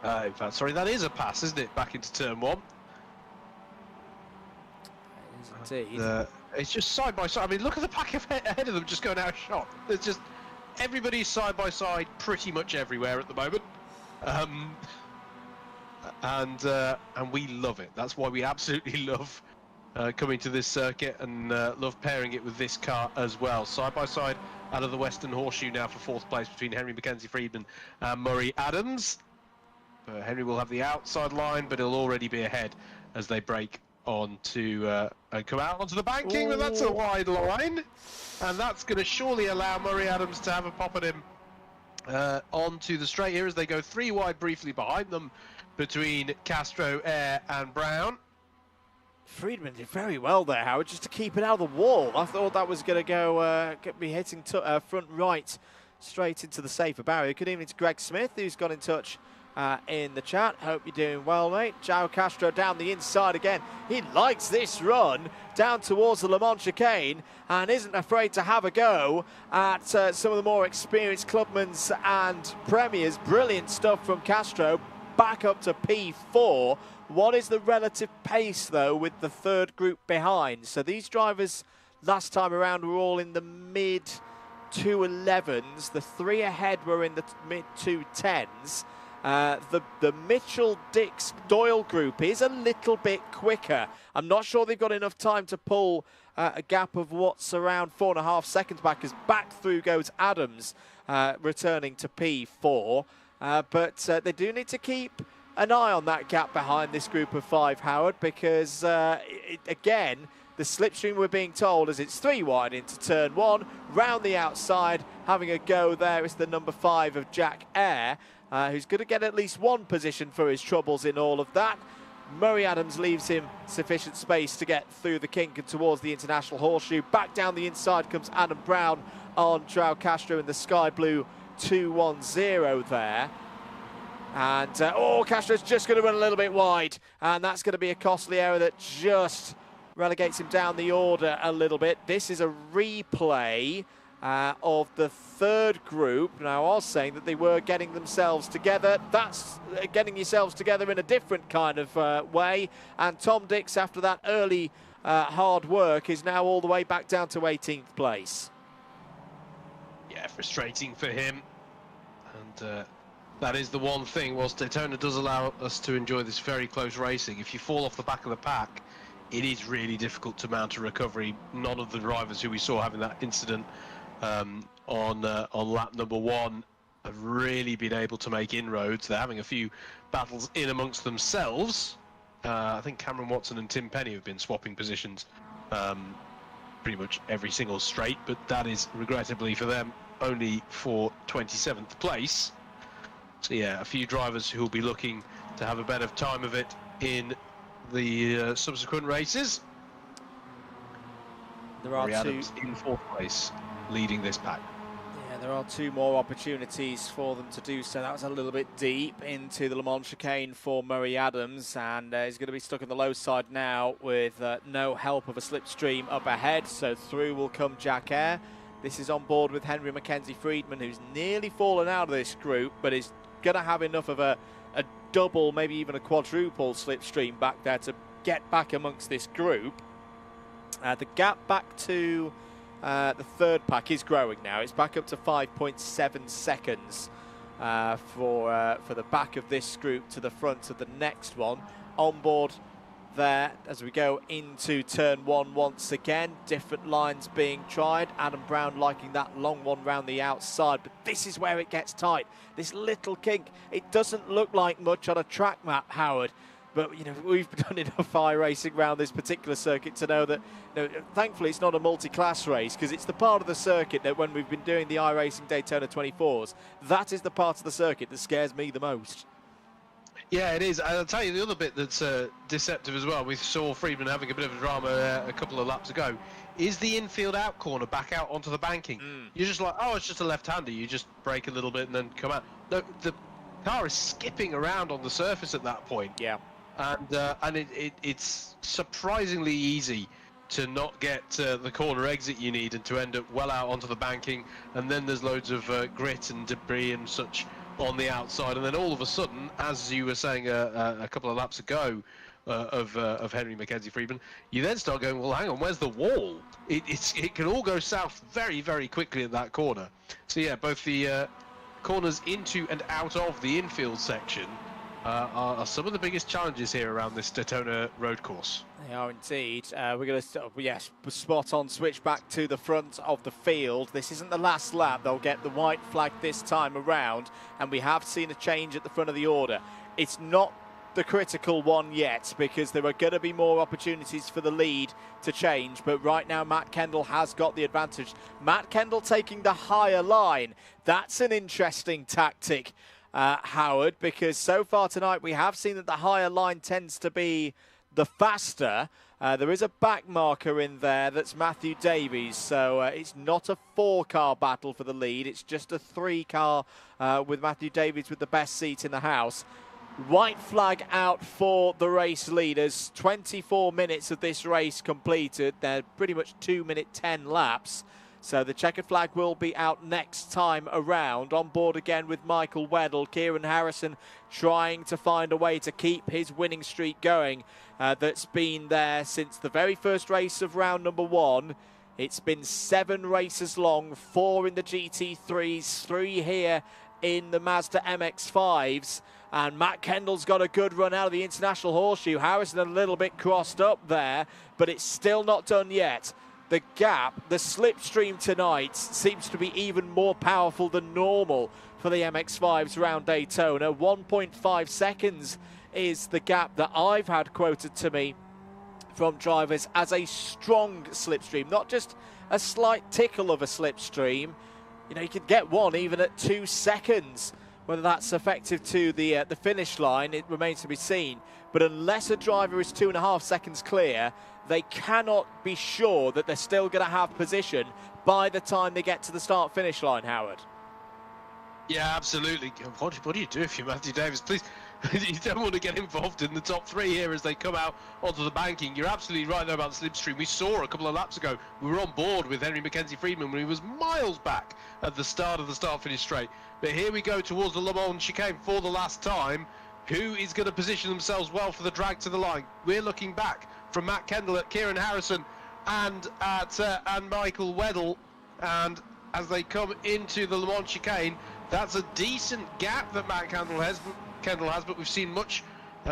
In fact, sorry, that is a pass, isn't it? Back into turn 1. Indeed. It's just side by side. I mean, look at the pack ahead of them just going out of shot. There's just everybody's side by side pretty much everywhere at the moment. And we love it. That's why we absolutely love coming to this circuit and love pairing it with this car as well. Side by side out of the Western Horseshoe now for 4th place between Henry Mackenzie Friedemann and Murray Adams. Henry will have the outside line, but he'll already be ahead as they break on to and come out onto the banking. Ooh. But that's a wide line, and that's going to surely allow Murray Adams to have a pop at him onto the straight here as they go 3 wide briefly behind them between Castro, Eyre and Brown. Friedemann did very well there, Howard, just to keep it out of the wall. I thought that was going to go be hitting front right straight into the safer barrier. Good evening to Greg Smith, who's got in touch in the chat. Hope you're doing well, mate. João Castro down the inside again. He likes this run down towards the Le Mans chicane and isn't afraid to have a go at some of the more experienced clubmans and premiers. Brilliant stuff from Castro. Back up to P4. What is the relative pace, though, with the third group behind? So these drivers last time around were all in the mid 211s. The three ahead were in the mid 210s. The Mitchell-Dix-Doyle group is a little bit quicker. I'm not sure they've got enough time to pull a gap of what's around 4.5 seconds back, as back through goes Adams, returning to P4. But they do need to keep an eye on that gap behind this group of 5, Howard, because, again, the slipstream we're being told as it's 3 wide into turn 1, round the outside, having a go there is the number 5 of Jack Eyre, who's going to get at least one position for his troubles in all of that. Murray Adams leaves him sufficient space to get through the kink and towards the international horseshoe. Back down the inside comes Adam Brown on João Castro in the sky blue 210 there. And, Castro's just going to run a little bit wide. And that's going to be a costly error that just relegates him down the order a little bit. This is a replay of the third group. Now, I was saying that they were getting themselves together. That's getting yourselves together in a different kind of way. And Tom Dix, after that early hard work, is now all the way back down to 18th place. Yeah, frustrating for him. And that is the one thing. Whilst Daytona does allow us to enjoy this very close racing, if you fall off the back of the pack, it is really difficult to mount a recovery. None of the drivers who we saw having that incident on lap number 1 have really been able to make inroads. They're having a few battles in amongst themselves. I think Cameron Watson and Tim Penny have been swapping positions pretty much every single straight, but that is regrettably for them only for 27th place. So yeah, a few drivers who will be looking to have a better time of it in the subsequent races. There are Adams in 4th place, leading this pack. Yeah, there are 2 more opportunities for them to do so. That was a little bit deep into the Le Mans chicane for Murray Adams, and he's going to be stuck on the low side now with no help of a slipstream up ahead. So through will come Jack Eyre. This is on board with Henry Mackenzie Friedman, who's nearly fallen out of this group, but is going to have enough of a double, maybe even a quadruple slipstream back there to get back amongst this group. The gap back to the third pack is growing now. It's back up to 5.7 seconds for the back of this group to the front of the next one. On board there as we go into turn 1 once again. Different lines being tried. Adam Brown liking that long one round the outside, but this is where it gets tight. This little kink, it doesn't look like much on a track map, Howard, but you know, we've done enough iRacing around this particular circuit to know that, you know, thankfully it's not a multi-class race, because it's the part of the circuit that when we've been doing the iRacing Daytona 24s, that is the part of the circuit that scares me the most. Yeah, it is. I'll tell you the other bit that's deceptive as well. We saw Friedman having a bit of a drama a couple of laps ago. Is the infield out corner back out onto the banking? You're just like, oh, it's just a left-hander. You just brake a little bit and then come out. No, the car is skipping around on the surface at that point. Yeah. And it's surprisingly easy to not get the corner exit you need and to end up well out onto the banking. And then there's loads of grit and debris and such on the outside, and then all of a sudden, as you were saying a couple of laps ago of Henry Mackenzie Friedman, you then start going, well, hang on, where's the wall? It can all go south very, very quickly at that corner. So yeah, both the corners into and out of the infield section are some of the biggest challenges here around this Daytona road course. They are indeed. We're going to, spot on switch back to the front of the field. This isn't the last lap. They'll get the white flag this time around, and we have seen a change at the front of the order. It's not the critical one yet, because there are going to be more opportunities for the lead to change, but right now Matt Kendall has got the advantage. Matt Kendall taking the higher line. That's an interesting tactic, Howard, because so far tonight we have seen that the higher line tends to be the faster. There is a back marker in there that's Matthew Davies, so it's not a 4-car battle for the lead. It's just a 3-car with Matthew Davies with the best seat in the house. White flag out for the race leaders. 24 minutes of this race completed. They're pretty much 2-minute 10 laps. So the checkered flag will be out next time around. On board again with Michael Weddle. Kieran Harrison trying to find a way to keep his winning streak going. That's been there since the very first race of round number 1. It's been 7 races long, 4 in the GT3s, 3 here in the Mazda MX-5s. And Matt Kendall's got a good run out of the International Horseshoe. Harrison a little bit crossed up there, but it's still not done yet. The gap, the slipstream tonight seems to be even more powerful than normal for the MX-5s around Daytona. 1.5 seconds is the gap that I've had quoted to me from drivers as a strong slipstream, not just a slight tickle of a slipstream. You know, you could get one even at 2 seconds. Whether that's effective to the finish line, it remains to be seen. But unless a driver is 2.5 seconds clear, they cannot be sure that they're still going to have position by the time they get to the start-finish line, Howard. Yeah, absolutely. What do you do if you're Matthew Davies? Please, you don't want to get involved in the top 3 here as they come out onto the banking. You're absolutely right, though, about the slipstream. We saw a couple of laps ago, we were on board with Henry Mackenzie-Friedman when he was miles back at the start of the start-finish straight. But here we go towards the Le Mans chicane for the last time. Who is going to position themselves well for the drag to the line? We're looking back from Matt Kendall at Kieran Harrison and Michael Weddle. And as they come into the Le Mans chicane, that's a decent gap that Matt Kendall has, but we've seen much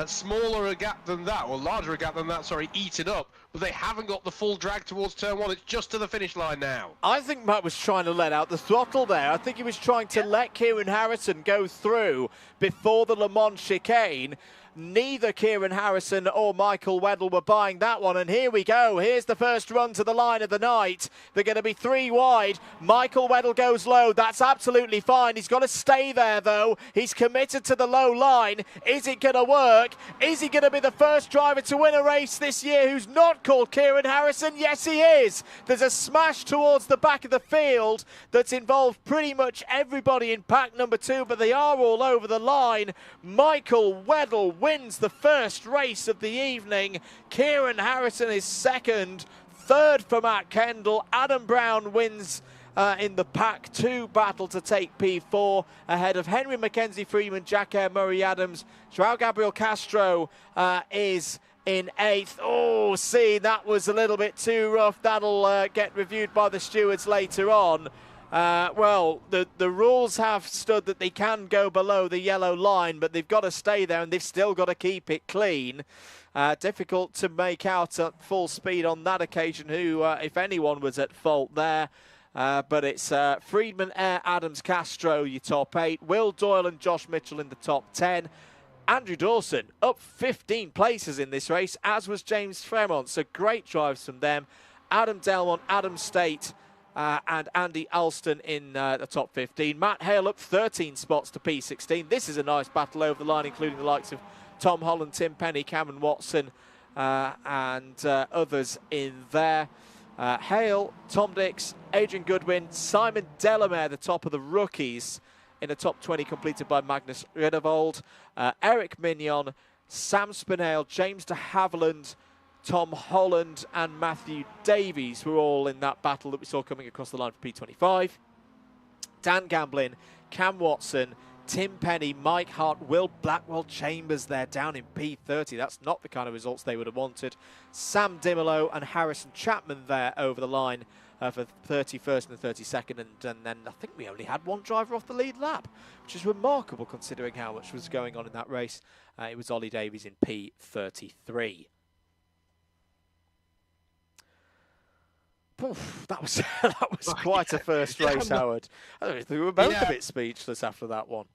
smaller a gap than that, or larger a gap than that, sorry, eaten up. But they haven't got the full drag towards turn 1. It's just to the finish line now. I think Matt was trying to let out the throttle there. I think he was trying to let Kieran Harrison go through before the Le Mans chicane. Neither Kieran Harrison or Michael Weddle were buying that one. And here we go. Here's the first run to the line of the night. They're going to be 3 wide. Michael Weddle goes low. That's absolutely fine. He's got to stay there, though. He's committed to the low line. Is it going to work? Is he going to be the first driver to win a race this year who's not called Kieran Harrison? Yes, he is. There's a smash towards the back of the field that's involved pretty much everybody in pack number 2, but they are all over the line. Michael Weddle wins the first race of the evening. Kieran Harrison is second. Third for Matt Kendall. Adam Brown wins in the pack 2 battle to take P4 ahead of Henry Mackenzie-Friedman, Jack Air, Murray Adams. Joao Gabriel Castro is in 8th. Oh, see, that was a little bit too rough. That'll get reviewed by the stewards later on. Well, the rules have stood that they can go below the yellow line, but they've got to stay there and they've still got to keep it clean. Difficult to make out at full speed on that occasion who, if anyone, was at fault there. But it's Friedman, Air, Adams, Castro, your top 8. Will Doyle and Josh Mitchell in the top 10. Andrew Dawson up 15 places in this race, as was James Fremont. So great drives from them. Adam Delmont, Adam State, and Andy Alston in the top 15. Matt Hale up 13 spots to P16. This is a nice battle over the line, including the likes of Tom Holland, Tim Penny, Cameron Watson, and others in there. Hale, Tom Dix, Adrian Goodwin, Simon Delamere, the top of the rookies in the top 20, completed by Magnus Redevold. Eric Mignon, Sam Spinell, James de Havilland, Tom Holland and Matthew Davies were all in that battle that we saw coming across the line for P25. Dan Gamblin, Cam Watson, Tim Penny, Mike Hart, Will Blackwell Chambers there down in P30. That's not the kind of results they would have wanted. Sam Dimolo and Harrison Chapman there over the line for 31st and 32nd. And then I think we only had one driver off the lead lap, which is remarkable considering how much was going on in that race. It was Ollie Davies in P33. Oof, that was quite a first race, Howard. I don't know if we were both a bit speechless after that one.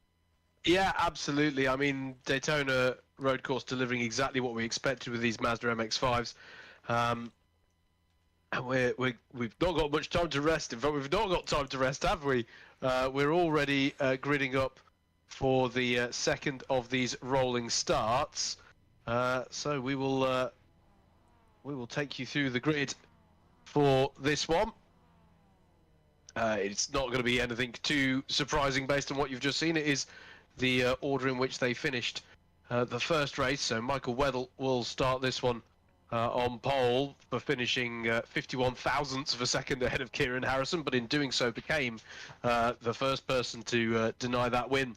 Yeah, absolutely. I mean, Daytona road course delivering exactly what we expected with these Mazda MX-5s. And we've not got much time to rest. In fact, we've not got time to rest, have we? We're already gridding up for the second of these rolling starts. So we will take you through the grid for this one. It's not going to be anything too surprising based on what you've just seen. It is the order in which they finished the first race. So Michael Weddle will start this one on pole for finishing 51 thousandths of a second ahead of Kieran Harrison, but in doing so became the first person to deny that win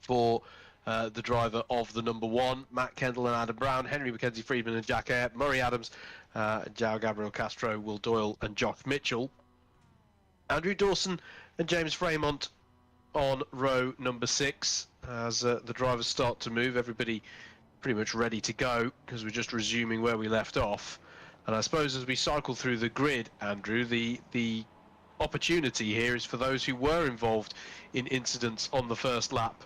for the driver of the number one. Matt Kendall and Adam Brown, Henry Mackenzie Friedman and Jack Eyre, Murray Adams, João Gabriel Castro, Will Doyle and Jock Mitchell. Andrew Dawson and James Fremont on row number 6 as the drivers start to move. Everybody pretty much ready to go because we're just resuming where we left off. And I suppose as we cycle through the grid, Andrew, the opportunity here is for those who were involved in incidents on the first lap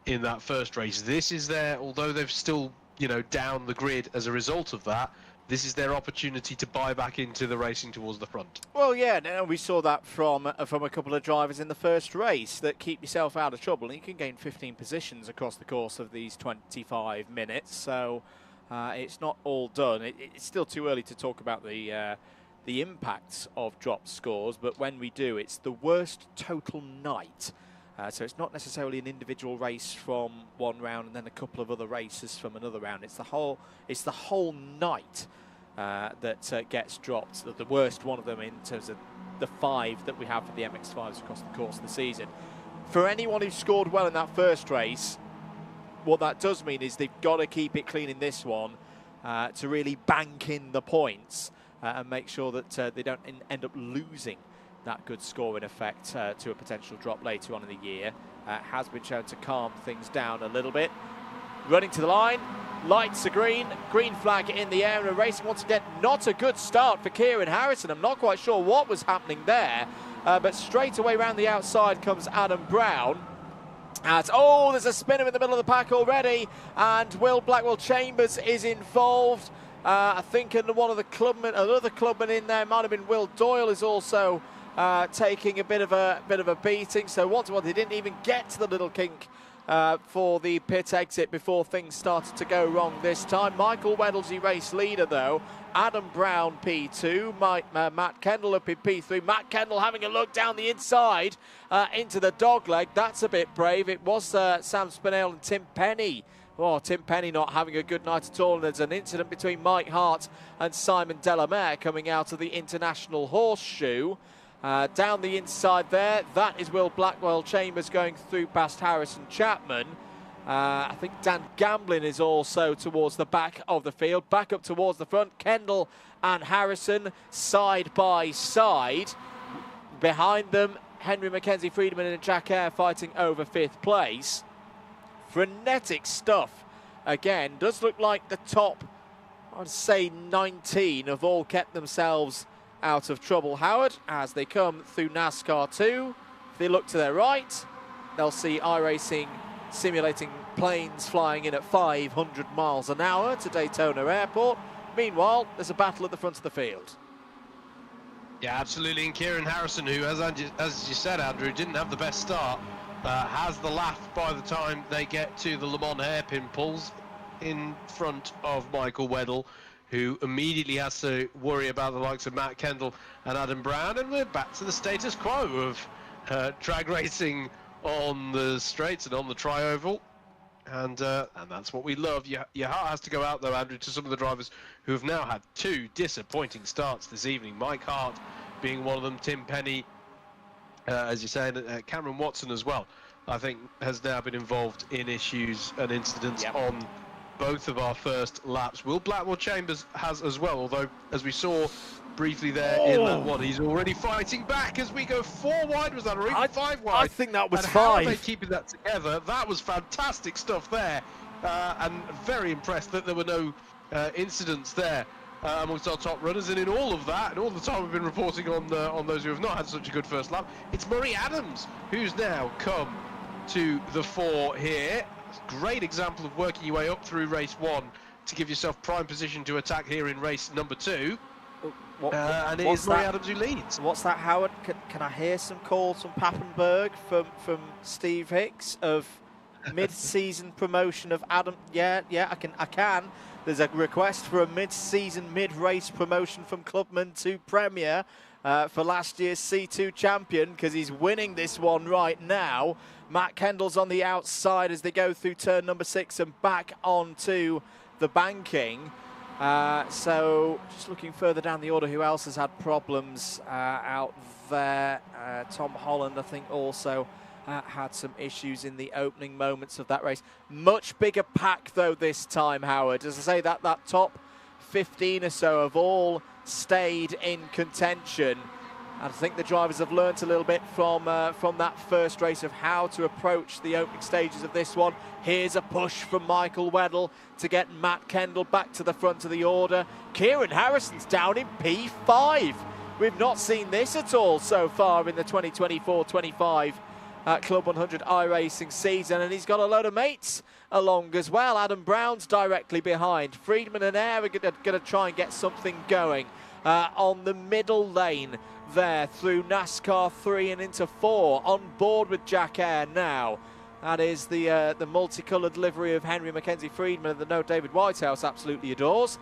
in that first race. This is their, although they've still, you know, down the grid as a result of that, this is their opportunity to buy back into the racing towards the front. Well, yeah, no, we saw that from a couple of drivers in the first race, that keep yourself out of trouble. And you can gain 15 positions across the course of these 25 minutes, so it's not all done. It's still too early to talk about the impacts of drop scores, but when we do, it's the worst total night. So it's not necessarily an individual race from one round and then a couple of other races from another round. It's the whole night that gets dropped. The worst one of them in terms of the 5 that we have for the MX-5s across the course of the season. For anyone who scored well in that first race, what that does mean is they've got to keep it clean in this one to really bank in the points and make sure that they don't end up losing that good scoring effect to a potential drop later on in the year. Has been shown to calm things down a little bit. Running to the line, lights are green, green flag in the air, and racing once again. Not a good start for Kieran Harrison. I'm not quite sure what was happening there, but straight away round the outside comes Adam Brown. Oh, there's a spinner in the middle of the pack already, and Will Blackwell Chambers is involved. I think one of the clubmen, another clubman in there, might have been Will Doyle, is also taking a bit of a beating. So once they didn't even get to the little kink for the pit exit before things started to go wrong this time. Michael Weddle's your race leader though. Adam Brown P2, Matt Kendall up in P3. Matt Kendall having a look down the inside into the dogleg. That's a bit brave. It was Sam Spinell and Tim Penny. Oh, Tim Penny not having a good night at all. And there's an incident between Mike Hart and Simon Delamere coming out of the International Horseshoe. Down the inside there, that is Will Blackwell Chambers going through past Harrison Chapman. I think Dan Gamblin is also towards the back of the field. Back up towards the front, Kendall and Harrison side by side. Behind them, Henry Mackenzie Friedman and Jack Eyre fighting over 5th place. Frenetic stuff. Again, does look like the top, I'd say 19 have all kept themselves out of trouble, Howard, as they come through NASCAR 2. If they look to their right, they'll see iRacing simulating planes flying in at 500 miles an hour to Daytona Airport. Meanwhile, there's a battle at the front of the field. Yeah, absolutely. And Kieran Harrison, who, as you said, Andrew, didn't have the best start, has the laugh by the time they get to the Le Mans hairpin, pulls in front of Michael Weddle, who immediately has to worry about the likes of Matt Kendall and Adam Brown. And we're back to the status quo of drag racing on the straights and on the tri-oval. And that's what we love. Your heart has to go out, though, Andrew, to some of the drivers who have now had 2 disappointing starts this evening. Mike Hart being one of them, Tim Penny, as you say, Cameron Watson as well, I think, has now been involved in issues and incidents on both of our first laps. Will Blackwell Chambers has as well, although, as we saw briefly there in that one, he's already fighting back as we go 4 wide. Was that, or even 5 wide? I think that was and 5. How are they keeping that together? That was fantastic stuff there, and very impressed that there were no incidents there amongst our top runners. And in all of that, and all the time we've been reporting on those who have not had such a good first lap, it's Murray Adams who's now come to the fore here. Great example of working your way up through race 1 to give yourself prime position to attack here in race number 2. And it is Murray Adams who leads. What's that, Howard? Can I hear some calls from Papenburg from Steve Hicks of mid-season promotion of Adam. Yeah, I can. There's a request for a mid-season, mid-race promotion from Clubman to Premier for last year's C2 champion, because he's winning this one right now. Matt Kendall's on the outside as they go through turn number 6 and back onto the banking. So just looking further down the order, who else has had problems out there? Tom Holland, I think, also had some issues in the opening moments of that race. Much bigger pack, though, this time, Howard. As I say, that top 15 or so have all stayed in contention. I think the drivers have learnt a little bit from that first race of how to approach the opening stages of this one. Here's a push from Michael Weddle to get Matt Kendall back to the front of the order. Kieran Harrison's down in P5. We've not seen this at all so far in the 2024-25 Club 100 iRacing season, and he's got a load of mates along as well. Adam Brown's directly behind. Friedman and Air are going to try and get something going on the middle lane there through NASCAR 3 and into 4. On board with Jack Air now. That is the multicoloured livery of Henry Mackenzie Friedman and the note David Whitehouse absolutely adores.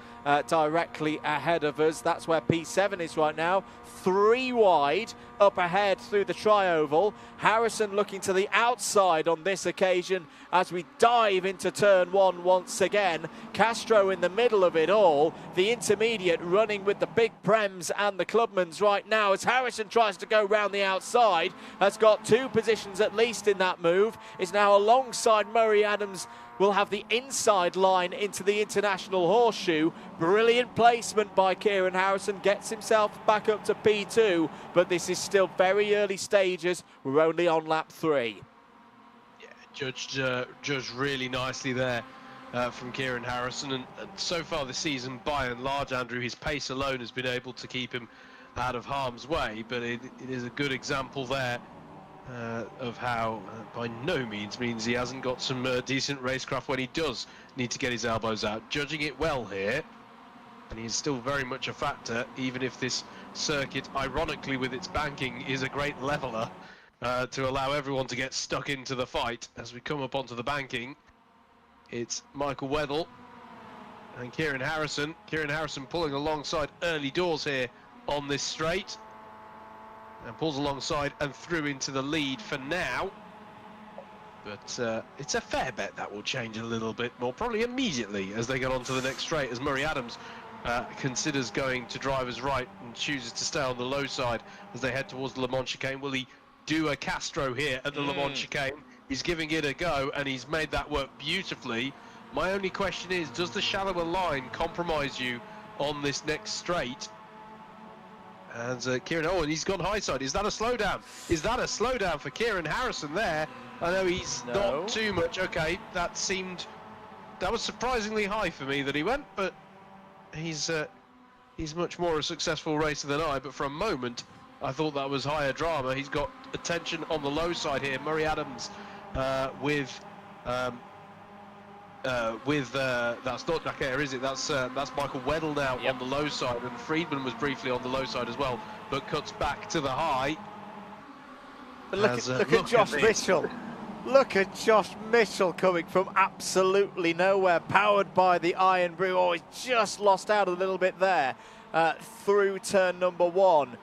Directly ahead of us, that's where P7 is right now. 3 wide up ahead through the tri-oval. Harrison looking to the outside on this occasion as we dive into turn 1 once again. Castro in the middle of it all. The intermediate running with the big Prems and the Clubmans right now as Harrison tries to go round the outside. Has got 2 positions at least in that move. Is now alongside Murray Adams. Will have the inside line into the International Horseshoe. Brilliant placement by Kieran Harrison. Gets himself back up to P2, but this is still very early stages. We're only on lap 3. Yeah, judged really nicely there from Kieran Harrison. And so far this season, by and large, Andrew, his pace alone has been able to keep him out of harm's way. But it is a good example there of how by no means he hasn't got some decent racecraft when he does need to get his elbows out. Judging it well here, and he's still very much a factor, even if this circuit, ironically with its banking, is a great leveler to allow everyone to get stuck into the fight. As we come up onto the banking, it's Michael Weddle and Kieran Harrison. Kieran Harrison pulling alongside early doors here on this straight, and pulls alongside and through into the lead for now. But it's a fair bet that will change a little bit more, probably immediately as they get onto the next straight, as Murray Adams considers going to driver's right and chooses to stay on the low side as they head towards the Le Mans chicane. Will he do a Castro here at the Le Mans chicane? He's giving it a go, and he's made that work beautifully. My only question is, does the shallower line compromise you on this next straight? And Kieran, and he's gone high side. Is that a slowdown? Is that a slowdown for Kieran Harrison there? I know he's not too much. Okay, that was surprisingly high for me that he went, but he's much more a successful racer than I. But for a moment, I thought that was higher drama. He's got attention on the low side here. Murray Adams with that's not Jack Air, is it? That's Michael Weddle now on the low side, and Friedman was briefly on the low side as well, but cuts back to the high. But look at Josh Mitchell. Look at Josh Mitchell coming from absolutely nowhere, powered by the Iron Brew. Oh, he's just lost out a little bit there through turn number 1.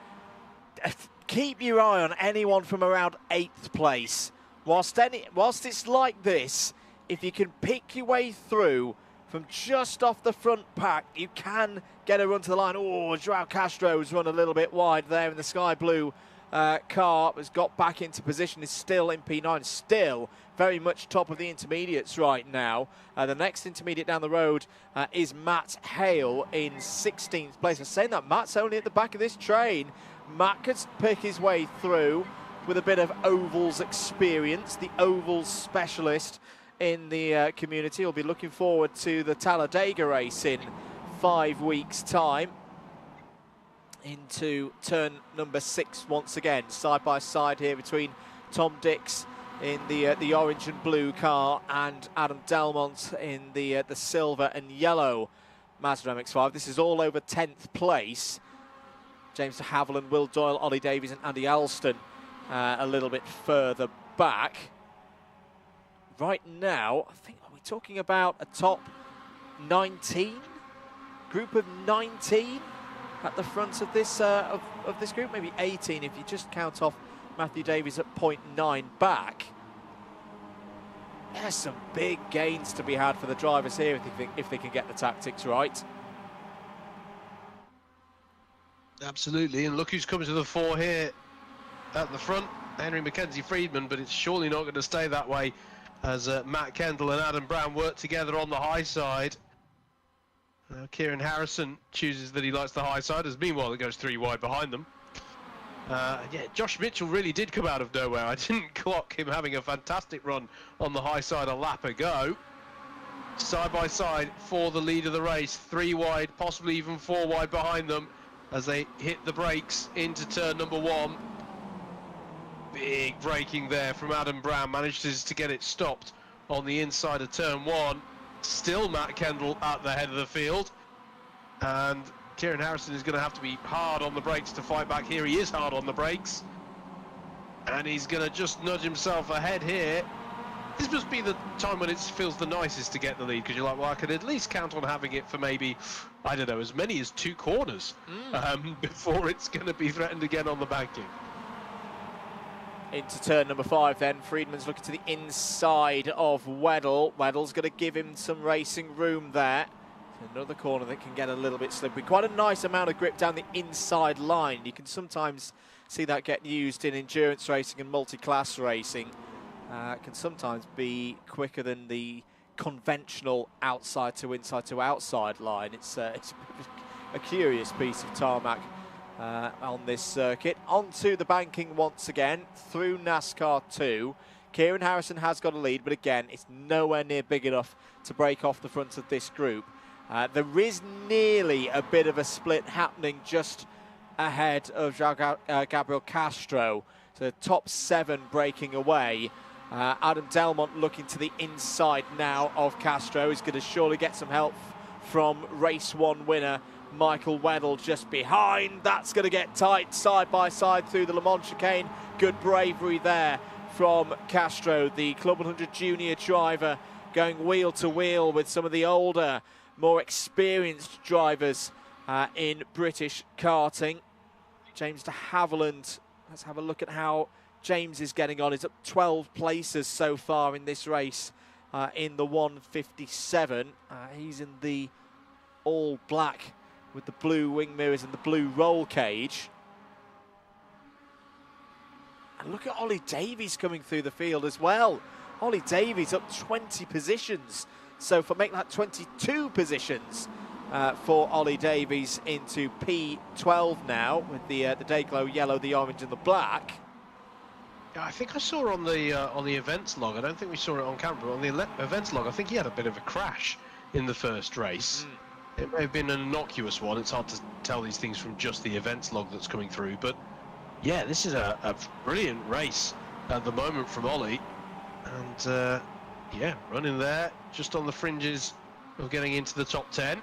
Keep your eye on anyone from around 8th place. Whilst it's like this, if you can pick your way through from just off the front pack, you can get a run to the line. Oh, Joao Castro's run a little bit wide there in the sky blue car. Has got back into position, is still in P9, still very much top of the intermediates right now. The next intermediate down the road is Matt Hale in 16th place. I'm saying that Matt's only at the back of this train. Matt could pick his way through with a bit of ovals experience, the ovals specialist in the community. Will be looking forward to the Talladega race in 5 weeks' time. Into turn number 6 once again, side by side here between Tom Dix in the orange and blue car and Adam Delmont in the silver and yellow Mazda MX-5. This is all over 10th place. James de Havilland, Will Doyle, Ollie Davies and Andy Alston a little bit further back. right now, I think, are we talking about a top 19? Group of 19 at the front of this of this group, maybe 18 if you just count off Matthew Davies at 0.9 back. There's some big gains to be had for the drivers here if they can get the tactics right. Absolutely, and look who's coming to the fore here at the front. Henry Mackenzie Friedman, but it's surely not going to stay that way as Matt Kendall and Adam Brown work together on the high side. Kieran Harrison chooses that he likes the high side, as meanwhile it goes 3 wide behind them. Yeah, Josh Mitchell really did come out of nowhere. I didn't clock him having a fantastic run on the high side a lap ago. Side by side for the lead of the race, 3 wide, possibly even 4 wide behind them as they hit the brakes into turn number 1. Big braking there from Adam Brown, manages to get it stopped on the inside of turn 1. Still Matt Kendall at the head of the field, and Kieran Harrison is going to have to be hard on the brakes to fight back here. He is hard on the brakes, and he's going to just nudge himself ahead here. This must be the time when it feels the nicest to get the lead, because you're like, well, I could at least count on having it for maybe, I don't know, as many as 2 corners before it's going to be threatened again on the banking. Into turn number 5 then. Friedman's looking to the inside of Weddle. Weddle's going to give him some racing room there. Another corner that can get a little bit slippery. Quite a nice amount of grip down the inside line. You can sometimes see that get used in endurance racing and multi-class racing. It can sometimes be quicker than the conventional outside to inside to outside line. It's a curious piece of tarmac on this circuit. Onto the banking once again through NASCAR 2. Kieran Harrison has got a lead, but again, it's nowhere near big enough to break off the front of this group. There is nearly a bit of a split happening just ahead of Gabriel Castro. So the top 7 breaking away. Adam Delmont looking to the inside now of Castro. He's going to surely get some help from race 1 winner Michael Weddle just behind. That's going to get tight side by side through the Le Mans chicane. Good bravery there from Castro, the Club 100 junior driver, going wheel to wheel with some of the older, more experienced drivers in British karting. James de Havilland, let's have a look at how James is getting on. He's up 12 places so far in this race in the 157. He's in the all black with the blue wing mirrors and the blue roll cage. And look at Ollie Davies coming through the field as well. Ollie Davies up 20 positions. So for making that 22 positions for Ollie Davies into P12 now with the Dayglow yellow, the orange and the black. Yeah, I think I saw on the events log, I don't think we saw it on camera, but on the events log, I think he had a bit of a crash in the first race. It may have been an innocuous one. It's hard to tell these things from just the events log that's coming through. But yeah, this is a brilliant race at the moment from Ollie. And yeah, running there just on the fringes of getting into the top 10.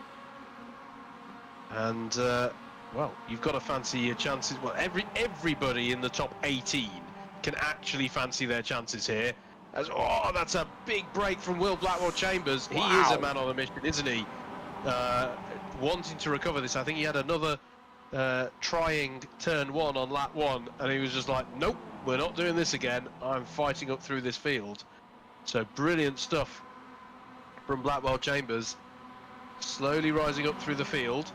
And well, you've got to fancy your chances. Well, everybody in the top 18 can actually fancy their chances here. Oh, that's a big break from Will Blackwell Chambers. Wow. He is a man on a mission, isn't he? Wanting to recover this. I think he had another trying turn 1 on lap 1, and he was just like, nope, we're not doing this again. I'm fighting up through this field. So brilliant stuff from Blackwell Chambers, slowly rising up through the field.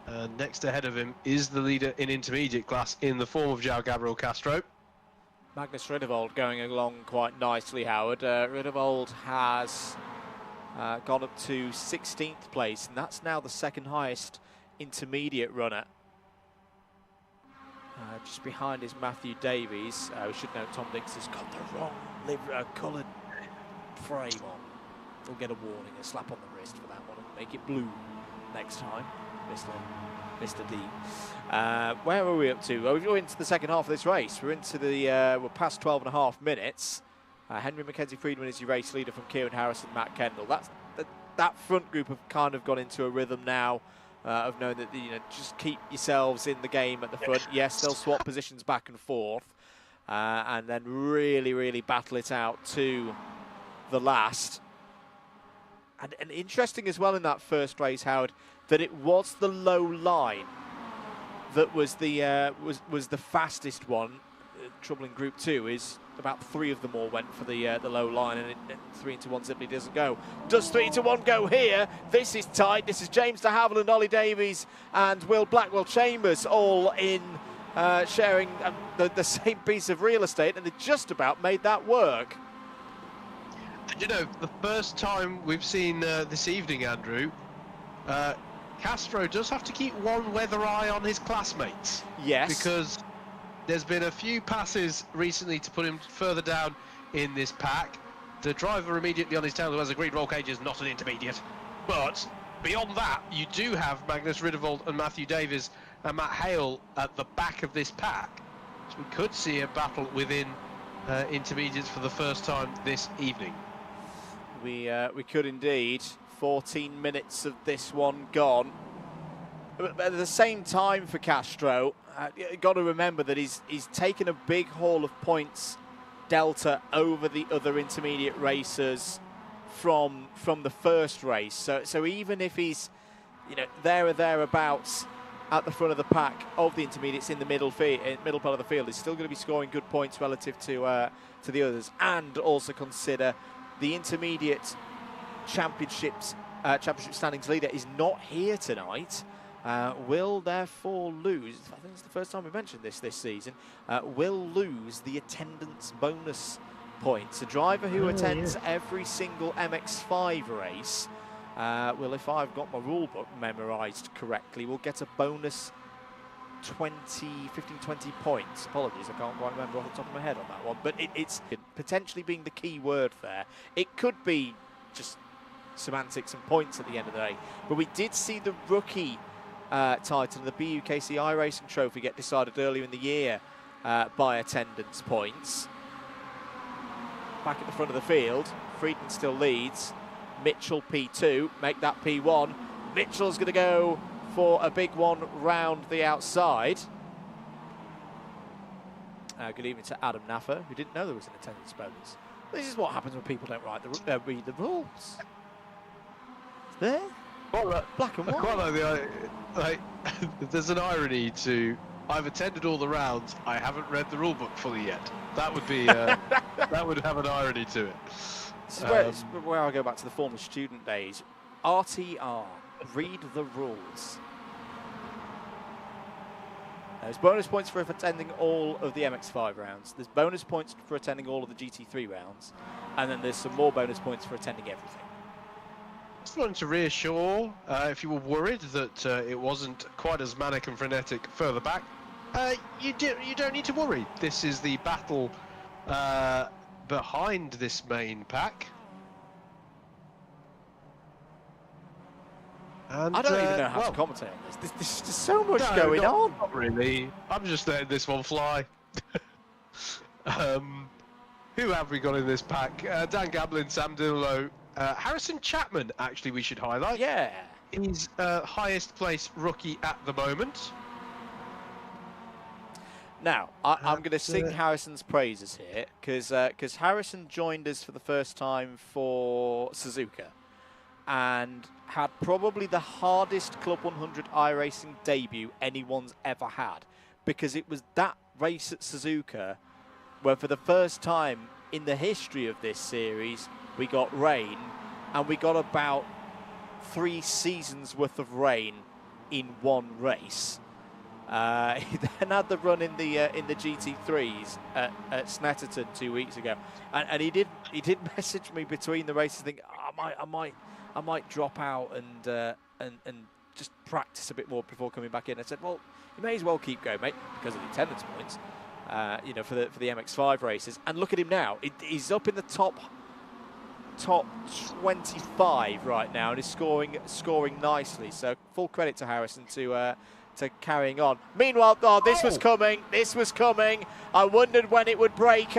And next ahead of him is the leader in intermediate class in the form of João Gabriel Castro. Magnus Ridevold going along quite nicely, Howard. Ridevold has gone up to 16th place, and that's now the 2nd highest intermediate runner. Just behind is Matthew Davies. We should note Tom Dix has got the wrong coloured frame on. He'll get a warning, a slap on the wrist for that one, and make it blue next time, Mr. D. Where are we up to? Well, we're into the 2nd half of this race. We're into the we're past 12.5 minutes. Henry Mackenzie Friedman is your race leader from Kieran Harrison, Matt Kendall. That front group have kind of gone into a rhythm now of knowing that, you know, just keep yourselves in the game at the front. Yes, they'll swap positions back and forth. and then really battle it out to the last. And interesting as well in that first race, Howard, that it was the low line that was the was the fastest one. Trouble in Group 2 is about 3 of them all went for the low line, and 3 into 1 simply doesn't go. Does 3 into 1 go here? This is tight. This is James de Havilland, Ollie Davies and Will Blackwell Chambers all in sharing the same piece of real estate, and they just about made that work. You know, the first time we've seen this evening, Andrew, Castro does have to keep one weather eye on his classmates. Yes. Because there's been a few passes recently to put him further down in this pack. The driver immediately on his tail who has agreed roll cage is not an intermediate. But beyond that, you do have Magnus Riddervold and Matthew Davies and Matt Hale at the back of this pack. So we could see a battle within intermediates for the first time this evening. We could indeed. 14 minutes of this one gone. But at the same time for Castro, got to remember that he's taken a big haul of points delta over the other intermediate racers from the first race. So even if he's, you know, there or thereabouts at the front of the pack of the intermediates in the middle part of the field, he's still going to be scoring good points relative to the others. And also consider the intermediate championship standings leader is not here tonight. Will therefore lose, I think it's the first time we mentioned this season, will lose the attendance bonus points. A driver who attends every single MX5 race, well, if I've got my rule book memorised correctly, will get a bonus 15, 20 points. Apologies, I can't quite remember off the top of my head on that one, but it's potentially being the key word there. It could be just semantics and points at the end of the day, but we did see the rookie title, the BUKC iRacing Trophy, get decided earlier in the year by attendance points. Back at the front of the field, Friedman still leads. Mitchell P2, make that P1. Mitchell's going to go for a big one round the outside. Good evening to Adam Naffer, who didn't know there was an attendance bonus. This is what happens when people don't read the rules. It's there. Black and white. Quite like there's an irony to, I've attended all the rounds, I haven't read the rule book fully yet. That would be that would have an irony to it. This is where I go back to the former student days. RTR, read the rules. There's bonus points for attending all of the MX5 rounds. There's bonus points for attending all of the GT3 rounds. And then there's some more bonus points for attending everything. Just wanted to reassure, if you were worried that it wasn't quite as manic and frenetic further back, you don't need to worry. This is the battle behind this main pack. And, I don't even know how to commentate on this. There's just so much going on. Not really. I'm just letting this one fly. Who have we got in this pack? Dan Gablin, Sam Dinlow, Harrison Chapman, actually, we should highlight. Yeah. He's highest place rookie at the moment. Now, I'm going to sing Harrison's praises here, because Harrison joined us for the first time for Suzuka and had probably the hardest Club 100 iRacing debut anyone's ever had, because it was that race at Suzuka where for the first time in the history of this series we got rain, and we got about 3 seasons worth of rain in one race. He then had the run in the GT3s at Snetterton 2 weeks ago, and he did message me between the races, thinking I might drop out and just practice a bit more before coming back in. I said, well, you may as well keep going, mate, because of the attendance points, you know, for the MX5 races. And look at him now; he's up in the top 25 right now, and is scoring nicely. So full credit to Harrison to carrying on. Meanwhile, this was coming. I wondered when it would break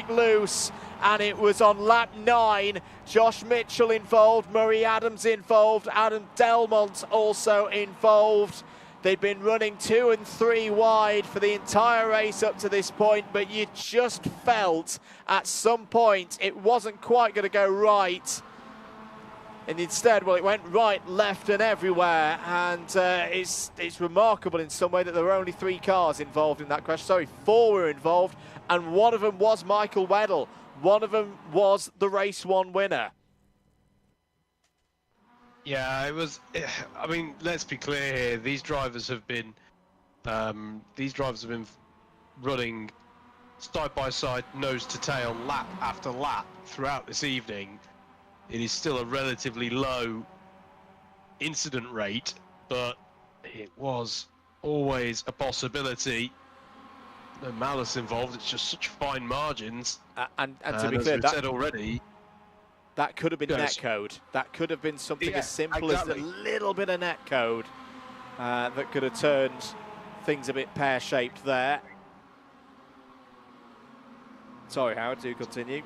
loose, and it was on lap 9. Josh Mitchell involved, Murray Adams involved, Adam Delmont also involved. They'd been running 2 and 3 wide for the entire race up to this point, but you just felt at some point it wasn't quite going to go right. And instead, well, it went right, left and everywhere. And it's remarkable in some way that there were only 3 cars involved in that crash. Sorry, 4 were involved, and one of them was Michael Weddle. One of them was the race 1 winner. Yeah, it was. I mean, let's be clear here. These drivers have been running side by side, nose to tail, lap after lap throughout this evening. It is still a relatively low incident rate, but it was always a possibility. No malice involved. It's just such fine margins. And to be clear, as we've said already. That could have been netcode. That could have been something as simple as a little bit of netcode that could have turned things a bit pear-shaped there. Sorry, Howard, do continue.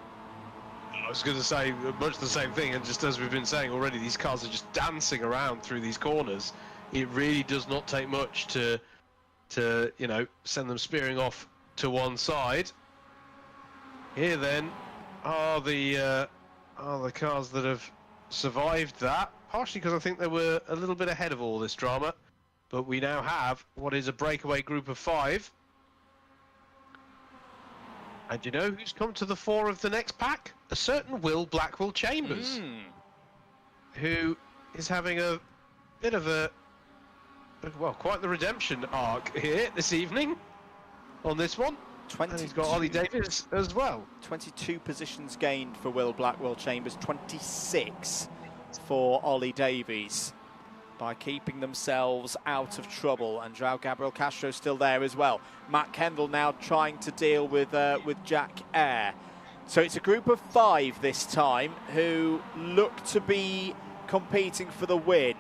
I was going to say much the same thing, and just as we've been saying already, these cars are just dancing around through these corners. It really does not take much to you know, send them spearing off to one side. Here then are the cars that have survived that, partially because I think they were a little bit ahead of all this drama. But we now have what is a breakaway group of 5. And you know who's come to the fore of the next pack? A certain Will Blackwell Chambers, who is having a bit of a, well, quite the redemption arc here this evening on this one. And he's got Ollie Davis as well. 22 positions gained for Will Blackwell Chambers, 26 for Ollie Davies by keeping themselves out of trouble. And João Gabriel Castro still there as well. Matt Kendall now trying to deal with Jack Eyre. So it's a group of 5 this time who look to be competing for the win.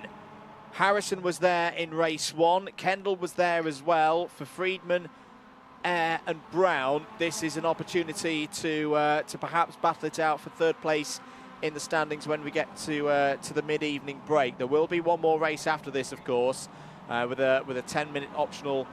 Harrison was there in race 1. Kendall was there as well. For Friedman, Eyre and Brown, this is an opportunity to perhaps battle it out for 3rd place in the standings when we get to the mid-evening break. There will be one more race after this, of course, with a 10-minute optional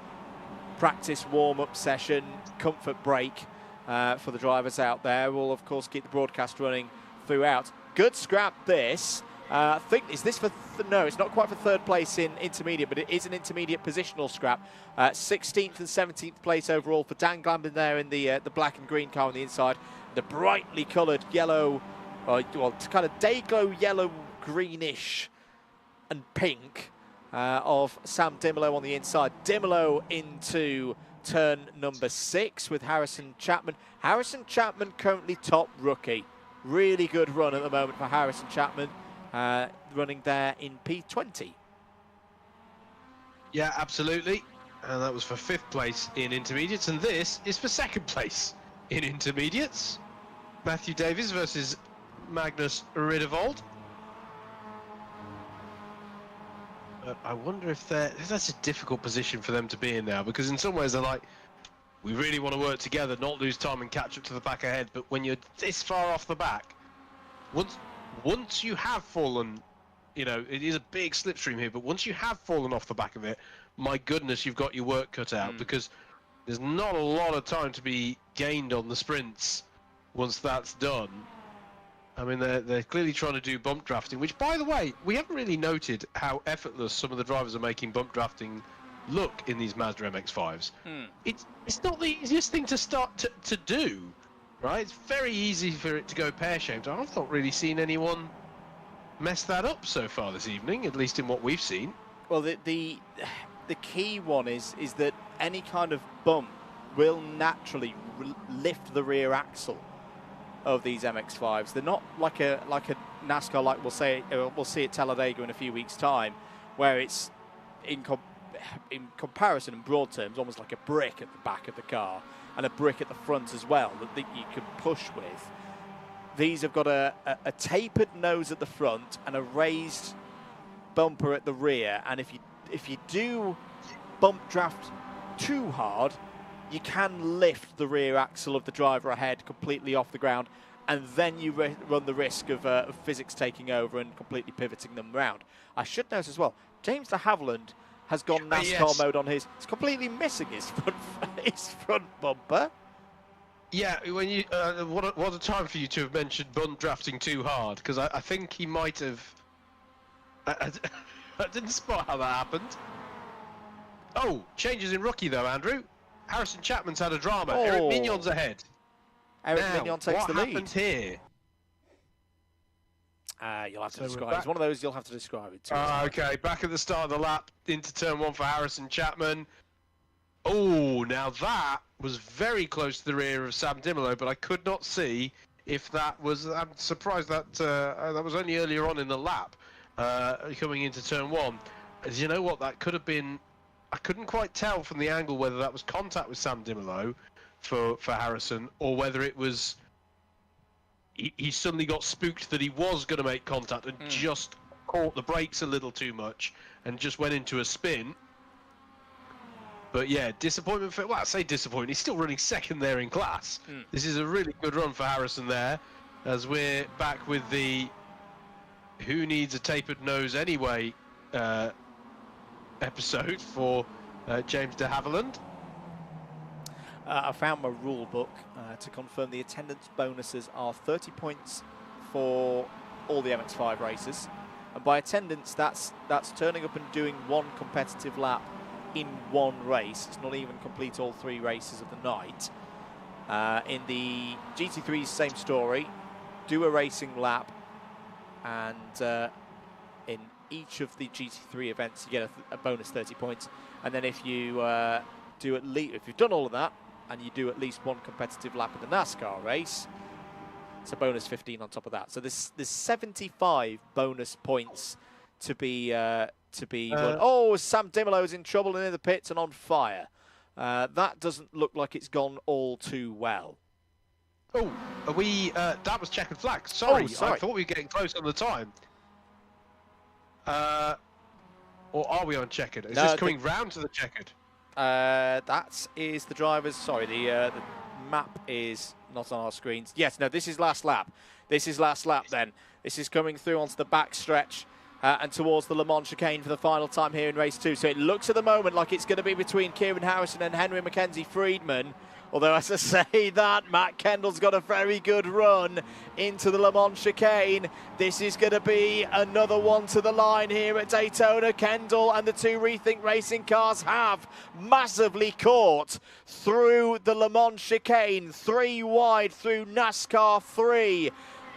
practice warm-up session, comfort break for the drivers out there. We'll, of course, keep the broadcast running throughout. Good scrap, this. I think, is this for, no, it's not quite for 3rd place in intermediate, but it is an intermediate positional scrap. 16th and 17th place overall for Dan Glamblin there in the black and green car on the inside. The brightly coloured yellow, well, kind of day-glow yellow, greenish and pink of Sam Dimolo on the inside. Dimolo into turn number 6 with Harrison Chapman. Harrison Chapman currently top rookie. Really good run at the moment for Harrison Chapman. Running there in P20. Yeah, absolutely. And that was for 5th place in intermediates, and this is for 2nd place in intermediates. Matthew Davies versus Magnus Ridevold. But I wonder if that's a difficult position for them to be in now, because in some ways they're like, we really want to work together, not lose time and catch up to the back ahead. But when you're this far off the back, once you have fallen, you know, it is a big slipstream here, but once you have fallen off the back of it, my goodness, you've got your work cut out, because there's not a lot of time to be gained on the sprints once that's done. I mean, they're clearly trying to do bump drafting, which, by the way, we haven't really noted how effortless some of the drivers are making bump drafting look in these Mazda MX-5s. It's not the easiest thing to start to do, right? It's very easy for it to go pear-shaped. I've not really seen anyone mess that up so far this evening, at least in what we've seen. Well, the key one is that any kind of bump will naturally lift the rear axle of these MX-5s. They're not like a NASCAR, like we'll see at Talladega in a few weeks' time, where it's in comparison, in broad terms, almost like a brick at the back of the car and a brick at the front as well that you can push with. These have got a tapered nose at the front and a raised bumper at the rear, and if you do bump draft too hard, you can lift the rear axle of the driver ahead completely off the ground, and then you run the risk of physics taking over and completely pivoting them around. I should note as well, James de Havilland has gone NASCAR mode on his. It's completely missing his front bumper. Yeah, when you what a time for you to have mentioned bunt drafting too hard, because I think he might have. I didn't spot how that happened. Oh, changes in rookie though, Andrew. Harrison Chapman's had a drama. Oh. Eric Mignon's ahead. Eric Mignon takes the lead. What happened here? You'll have to describe it. It's one of those you'll have to describe it. Okay, back at the start of the lap, into turn 1 for Harrison Chapman. Oh, now that was very close to the rear of Sam Dimolo, but I could not see if that was. I'm surprised that that was only earlier on in the lap, coming into turn 1. As you know what, that could have been. I couldn't quite tell from the angle whether that was contact with Sam Dimolo for Harrison, or whether it was he suddenly got spooked that he was going to make contact and just caught the brakes a little too much and just went into a spin. But yeah, disappointment for, well, I say disappointment, he's still running second there in class. This is a really good run for Harrison there, as we're back with the who needs a tapered nose anyway episode for James de Havilland. I found my rule book to confirm the attendance bonuses are 30 points for all the MX5 races. And by attendance, that's turning up and doing one competitive lap in one race. It's not even complete all 3 races of the night. In the GT3, same story. Do a racing lap, and in each of the GT3 events, you get a bonus 30 points. And then if you do at least, if you've done all of that, and you do at least one competitive lap in the NASCAR race, it's a bonus 15 on top of that. So there's 75 bonus points to be won. Oh, Sam Dimolo's in trouble and in the pits and on fire. That doesn't look like it's gone all too well. Oh, are we? That was checkered flag. Sorry, Oh, sorry. I thought we were getting close on the time. Or are we on checkered? Is this coming round to the checkered? That is the driver's. Sorry, the map is not on our screens. Yes, no, this is last lap. This is last lap then. This is coming through onto the back stretch and towards the Le Mans chicane for the final time here in race 2. So it looks at the moment like it's going to be between Kieran Harrison and Henry Mackenzie Friedman. Although, as I say that, Matt Kendall's got a very good run into the Le Mans chicane. This is going to be another one to the line here at Daytona. Kendall and the 2 Rethink Racing cars have massively caught through the Le Mans chicane. 3 wide through NASCAR 3.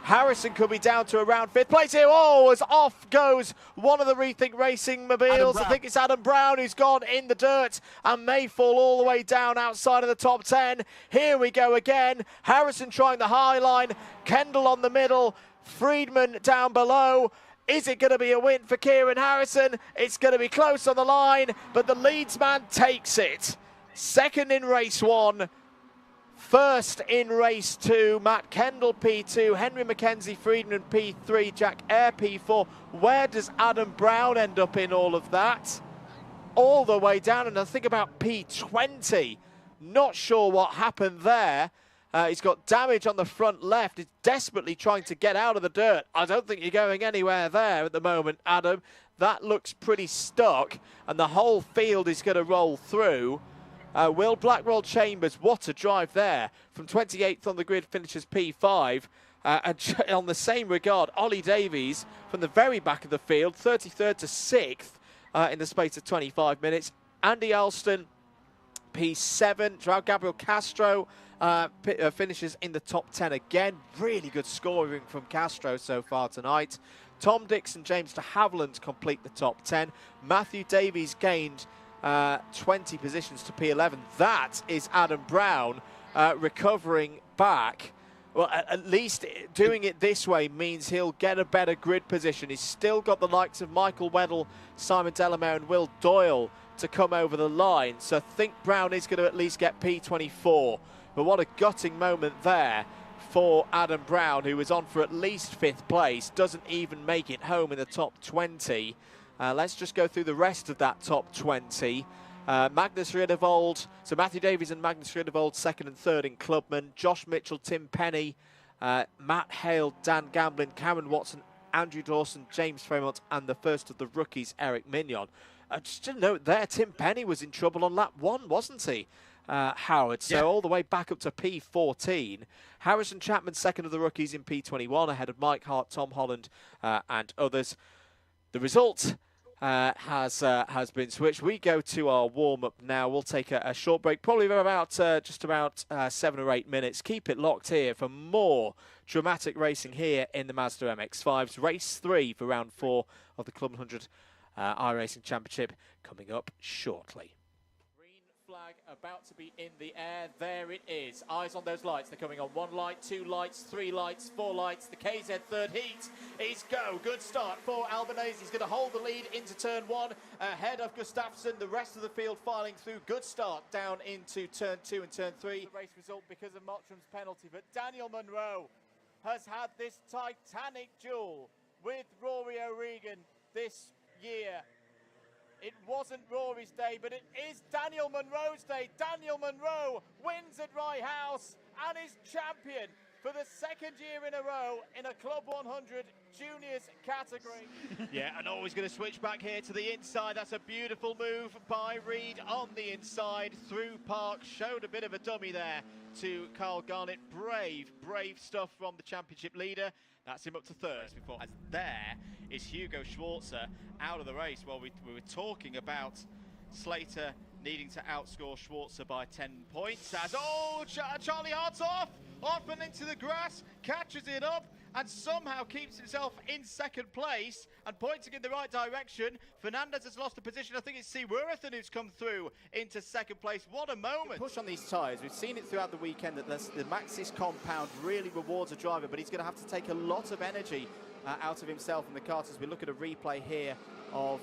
Harrison could be down to around 5th place here. Oh, as off goes one of the Rethink Racing mobiles. I think it's Adam Brown who's gone in the dirt and may fall all the way down outside of the top 10. Here we go again. Harrison trying the high line. Kendall on the middle. Friedman down below. Is it going to be a win for Kieran Harrison? It's going to be close on the line, but the Leeds man takes it. Second in race 1. First in race 2, Matt Kendall P2, Henry Mackenzie Friedman P3, Jack Eyre P4. Where does Adam Brown end up in all of that? All the way down, and I think about P20. Not sure what happened there. He's got damage on the front left. He's desperately trying to get out of the dirt. I don't think you're going anywhere there at the moment, Adam. That looks pretty stuck, and the whole field is going to roll through. Will Blackwell Chambers, what a drive there. From 28th on the grid, finishes P5. And on the same regard, Ollie Davies from the very back of the field, 33rd to 6th in the space of 25 minutes. Andy Alston, P7. Joao Gabriel Castro finishes in the top 10 again. Really good scoring from Castro so far tonight. Tom Dixon, James de Havilland complete the top 10. Matthew Davies gained 20 positions to P11. That is Adam Brown recovering back. Well, at least doing it this way means he'll get a better grid position. He's still got the likes of Michael Weddle, Simon Delamere and Will Doyle to come over the line. So I think Brown is going to at least get P24. But what a gutting moment there for Adam Brown, who was on for at least 5th place. Doesn't even make it home in the top 20. Let's just go through the rest of that top 20. Magnus Riedevold, so Matthew Davies and Magnus Riedevold 2nd and 3rd in Clubman. Josh Mitchell, Tim Penny, Matt Hale, Dan Gamblin, Cameron Watson, Andrew Dawson, James Fremont, and the first of the rookies, Eric Mignon. Just a note there, Tim Penny was in trouble on lap 1, wasn't he, Howard? So all the way back up to P14. Harrison Chapman, second of the rookies in P21, ahead of Mike Hart, Tom Holland, and others. The result has been switched. We go to our warm-up now. We'll take a short break, probably about just about 7 or 8 minutes. Keep it locked here for more dramatic racing here in the Mazda MX-5s. Race 3 for round 4 of the CLUB100 iRacing Championship coming up shortly. Green flag about to be in the air. There it is. Eyes on those lights. They're coming on 1 light, 2 lights, 3 lights, 4 lights. The KZ third heat is go. Good start for Albanese. He's going to hold the lead into turn 1 ahead of Gustafsson. The rest of the field filing through. Good start down into turn 2 and turn 3. The race result because of Mottram's penalty, but Daniel Munro has had this titanic duel with Rory O'Regan this year. It wasn't Rory's day, but it is Daniel Munro's day. Daniel Munro wins at Rye House and is champion for the 2nd year in a row in a CLUB100 juniors category. Yeah, and always going to switch back here to the inside. That's a beautiful move by Reed on the inside through Park. Showed a bit of a dummy there to Carl Garnett. Brave stuff from the championship leader. That's him up to 3rd. Before, as there is Hugo Schwarzer out of the race. Well, we were talking about Slater needing to outscore Schwarzer by 10 points. As Charlie Hart's off and into the grass, catches it up, and somehow keeps himself in 2nd place and pointing in the right direction. Fernandez has lost the position. I think it's Seaworthy who's come through into 2nd place. What a moment. Push on these tyres. We've seen it throughout the weekend that the Maxxis compound really rewards a driver, but he's going to have to take a lot of energy out of himself and the cars as we look at a replay here of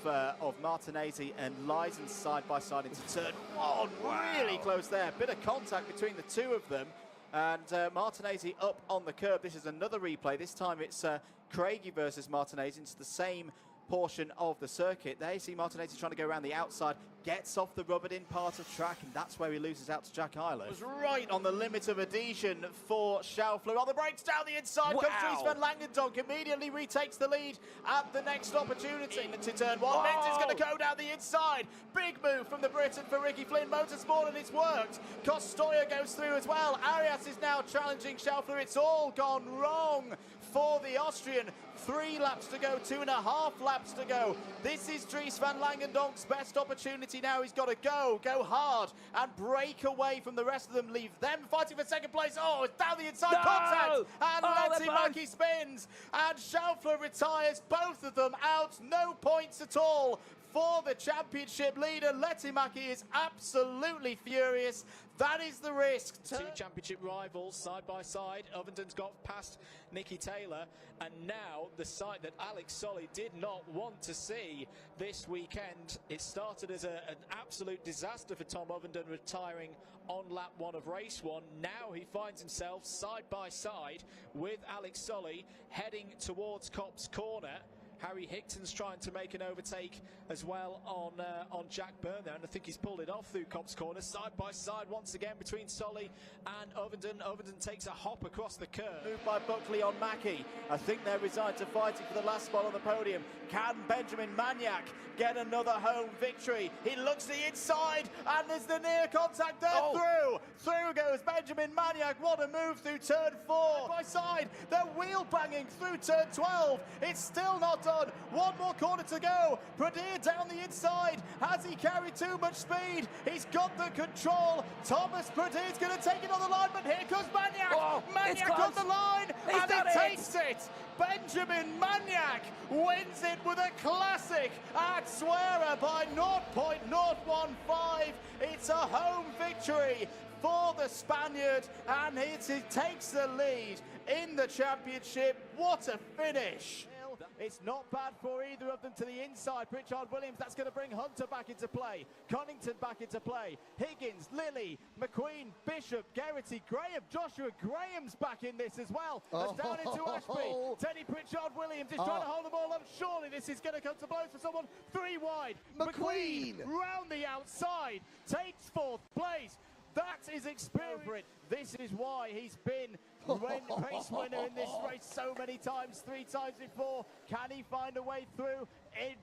Martinez and Lyson side by side into turn 1. Wow. Really close there. Bit of contact between the two of them. And Martinez up on the curb. This is another replay. This time it's Craigie versus Martinez into the same portion of the circuit. There you see Martinez trying to go around the outside, gets off the rubbered in part of track, and that's where he loses out to Jack Eiler. It was right on the limit of adhesion for Schaufler. On the brakes down the inside, comes Dries van Langendonk, immediately retakes the lead at the next opportunity. Into turn 1, Menz is going to go down the inside. Big move from the Briton for Ricky Flynn Motorsport, and it's worked. Costoya goes through as well. Arias is now challenging Schaufler. It's all gone wrong for the Austrian. 3 laps to go, 2.5 laps to go. This is Dries van Langendonk's best opportunity now. He's got to go hard and break away from the rest of them, leave them fighting for 2nd place. Oh, it's down the inside, contact, and Letty spins, and Schaufler retires, both of them out, no points at all for the championship leader. Letty is absolutely furious. That is the risk. 2 championship rivals side by side. Ovenden's got past Nicky Taylor, and now the sight that Alex Solly did not want to see this weekend. It started as an absolute disaster for Tom Ovenden, retiring on lap 1 of race 1. Now he finds himself side by side with Alex Solly heading towards Copse Corner. Harry Hickton's trying to make an overtake as well on Jack Byrne there, and I think he's pulled it off through Copse Corner. Side by side once again between Solly and Ovenden. Ovenden takes a hop across the curve. Moved by Buckley on Mackie. I think they're resigned to fighting for the last spot on the podium. Can Benjamin Maniac get another home victory? He looks the inside, and there's the near contact there. Through goes Benjamin Maniac. What a move through turn 4. By side, they're wheel banging through turn 12. It's still not done. 1 more corner to go. Pradir down the inside. Has he carried too much speed? He's got the control. Thomas Pradir's going to take it on the line, but here comes Maniac. Maniac on the line, and he takes it. Benjamin Maniac wins it with a classic at Swearer by 0.015. It's a home victory for the Spaniard, and he takes the lead in the championship. What a finish. It's not bad for either of them to the inside. Pritchard Williams, that's going to bring Hunter back into play. Connington back into play. Higgins, Lilly, McQueen, Bishop, Geraghty, Graham, Joshua Graham's back in this as well. That's down into Ashby. Teddy Pritchard Williams is trying to hold them all up. Surely this is going to come to blows for someone. 3 wide. McQueen round the outside takes 4th place. That is experience. This is why he's been race winner in this race so many times, 3 times before. Can he find a way through?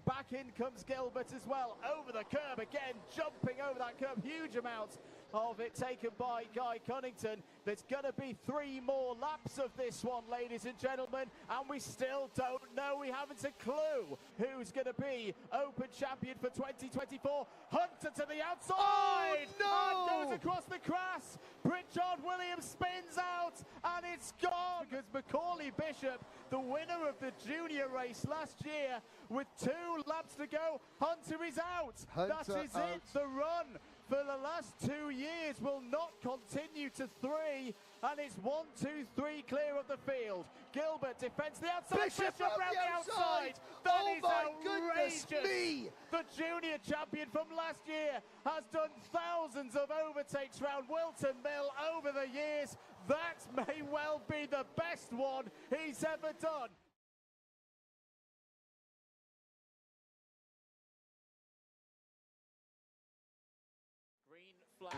Back in comes Gilbert as well. Over the curb again, jumping over that curb. Huge amounts of it taken by Guy Cunnington. There's going to be 3 more laps of this one, ladies and gentlemen, and we still don't know. We haven't a clue who's going to be Open Champion for 2024. Hunter to the outside! Oh, no! And goes across the grass. Pritchard Williams spins out, and it's gone because Macaulay Bishop, the winner of the junior race last year, with 2 laps to go, Hunter is out. That is out. it. The run for the last 2 years will not continue to 3, and it's 1, 2, 3 clear of the field. Gilbert defends the outside. Bishop around the outside. That Oh is my outrageous. goodness me! The junior champion from last year has done thousands of overtakes around Wilton Mill over the years. That may well be the best one he's ever done. Green flag.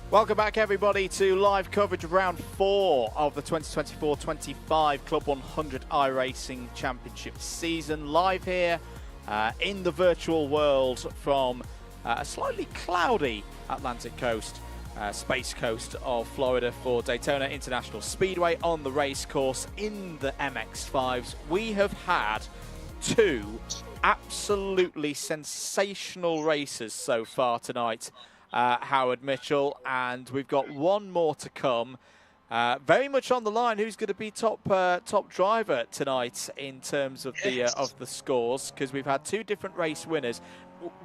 Welcome back, everybody, to live coverage of round 4 of the 2024-25 Club 100 iRacing Championship season. Live here in the virtual world from a slightly cloudy Atlantic coast, space coast of Florida for Daytona International Speedway on the race course in the MX-5s. We have had 2 absolutely sensational races so far tonight, Howard Mitchell, and we've got 1 more to come. Very much on the line. Who's going to be top driver tonight in terms of the scores? Because we've had 2 different race winners.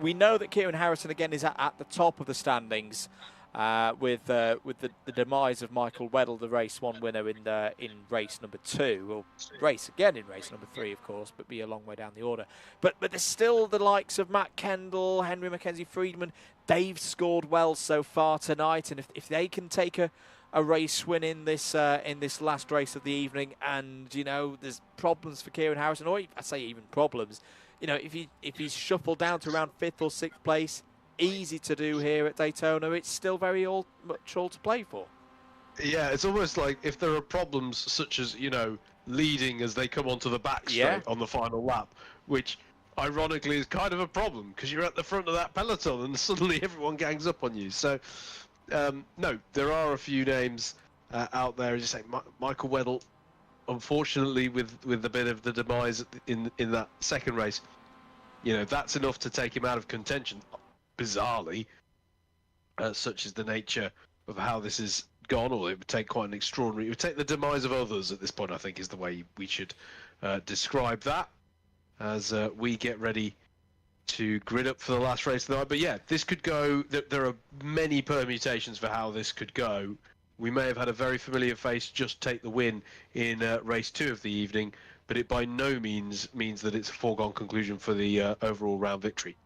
We know that Kieran Harrison again is at the top of the standings with the demise of Michael Weddle, the race 1 winner in race number 2, or race again in race number 3, of course, but be a long way down the order. But there's still the likes of Matt Kendall, Henry Mackenzie Friedman. They've scored well so far tonight, and if they can take a a race win in this last race of the evening, and you know there's problems for Kieran Harrison, or I say even problems. You know, if he's shuffled down to around 5th or 6th place, easy to do here at Daytona. It's still very much all to play for. Yeah, it's almost like if there are problems such as, you know, leading as they come onto the back straight on the final lap, which ironically is kind of a problem because you're at the front of that peloton and suddenly everyone gangs up on you. So, no, there are a few names out there. As you say, Michael Weddle, unfortunately, with a bit of the demise in that second race, you know, that's enough to take him out of contention. Bizarrely, such is the nature of how this is gone, or it would take quite an extraordinary. It would take the demise of others at this point, I think, is the way we should describe that as we get ready to grid up for the last race of the night. But yeah, this could go. There are many permutations for how this could go. We may have had a very familiar face just take the win in race 2 of the evening, but it by no means means that it's a foregone conclusion for the overall round victory.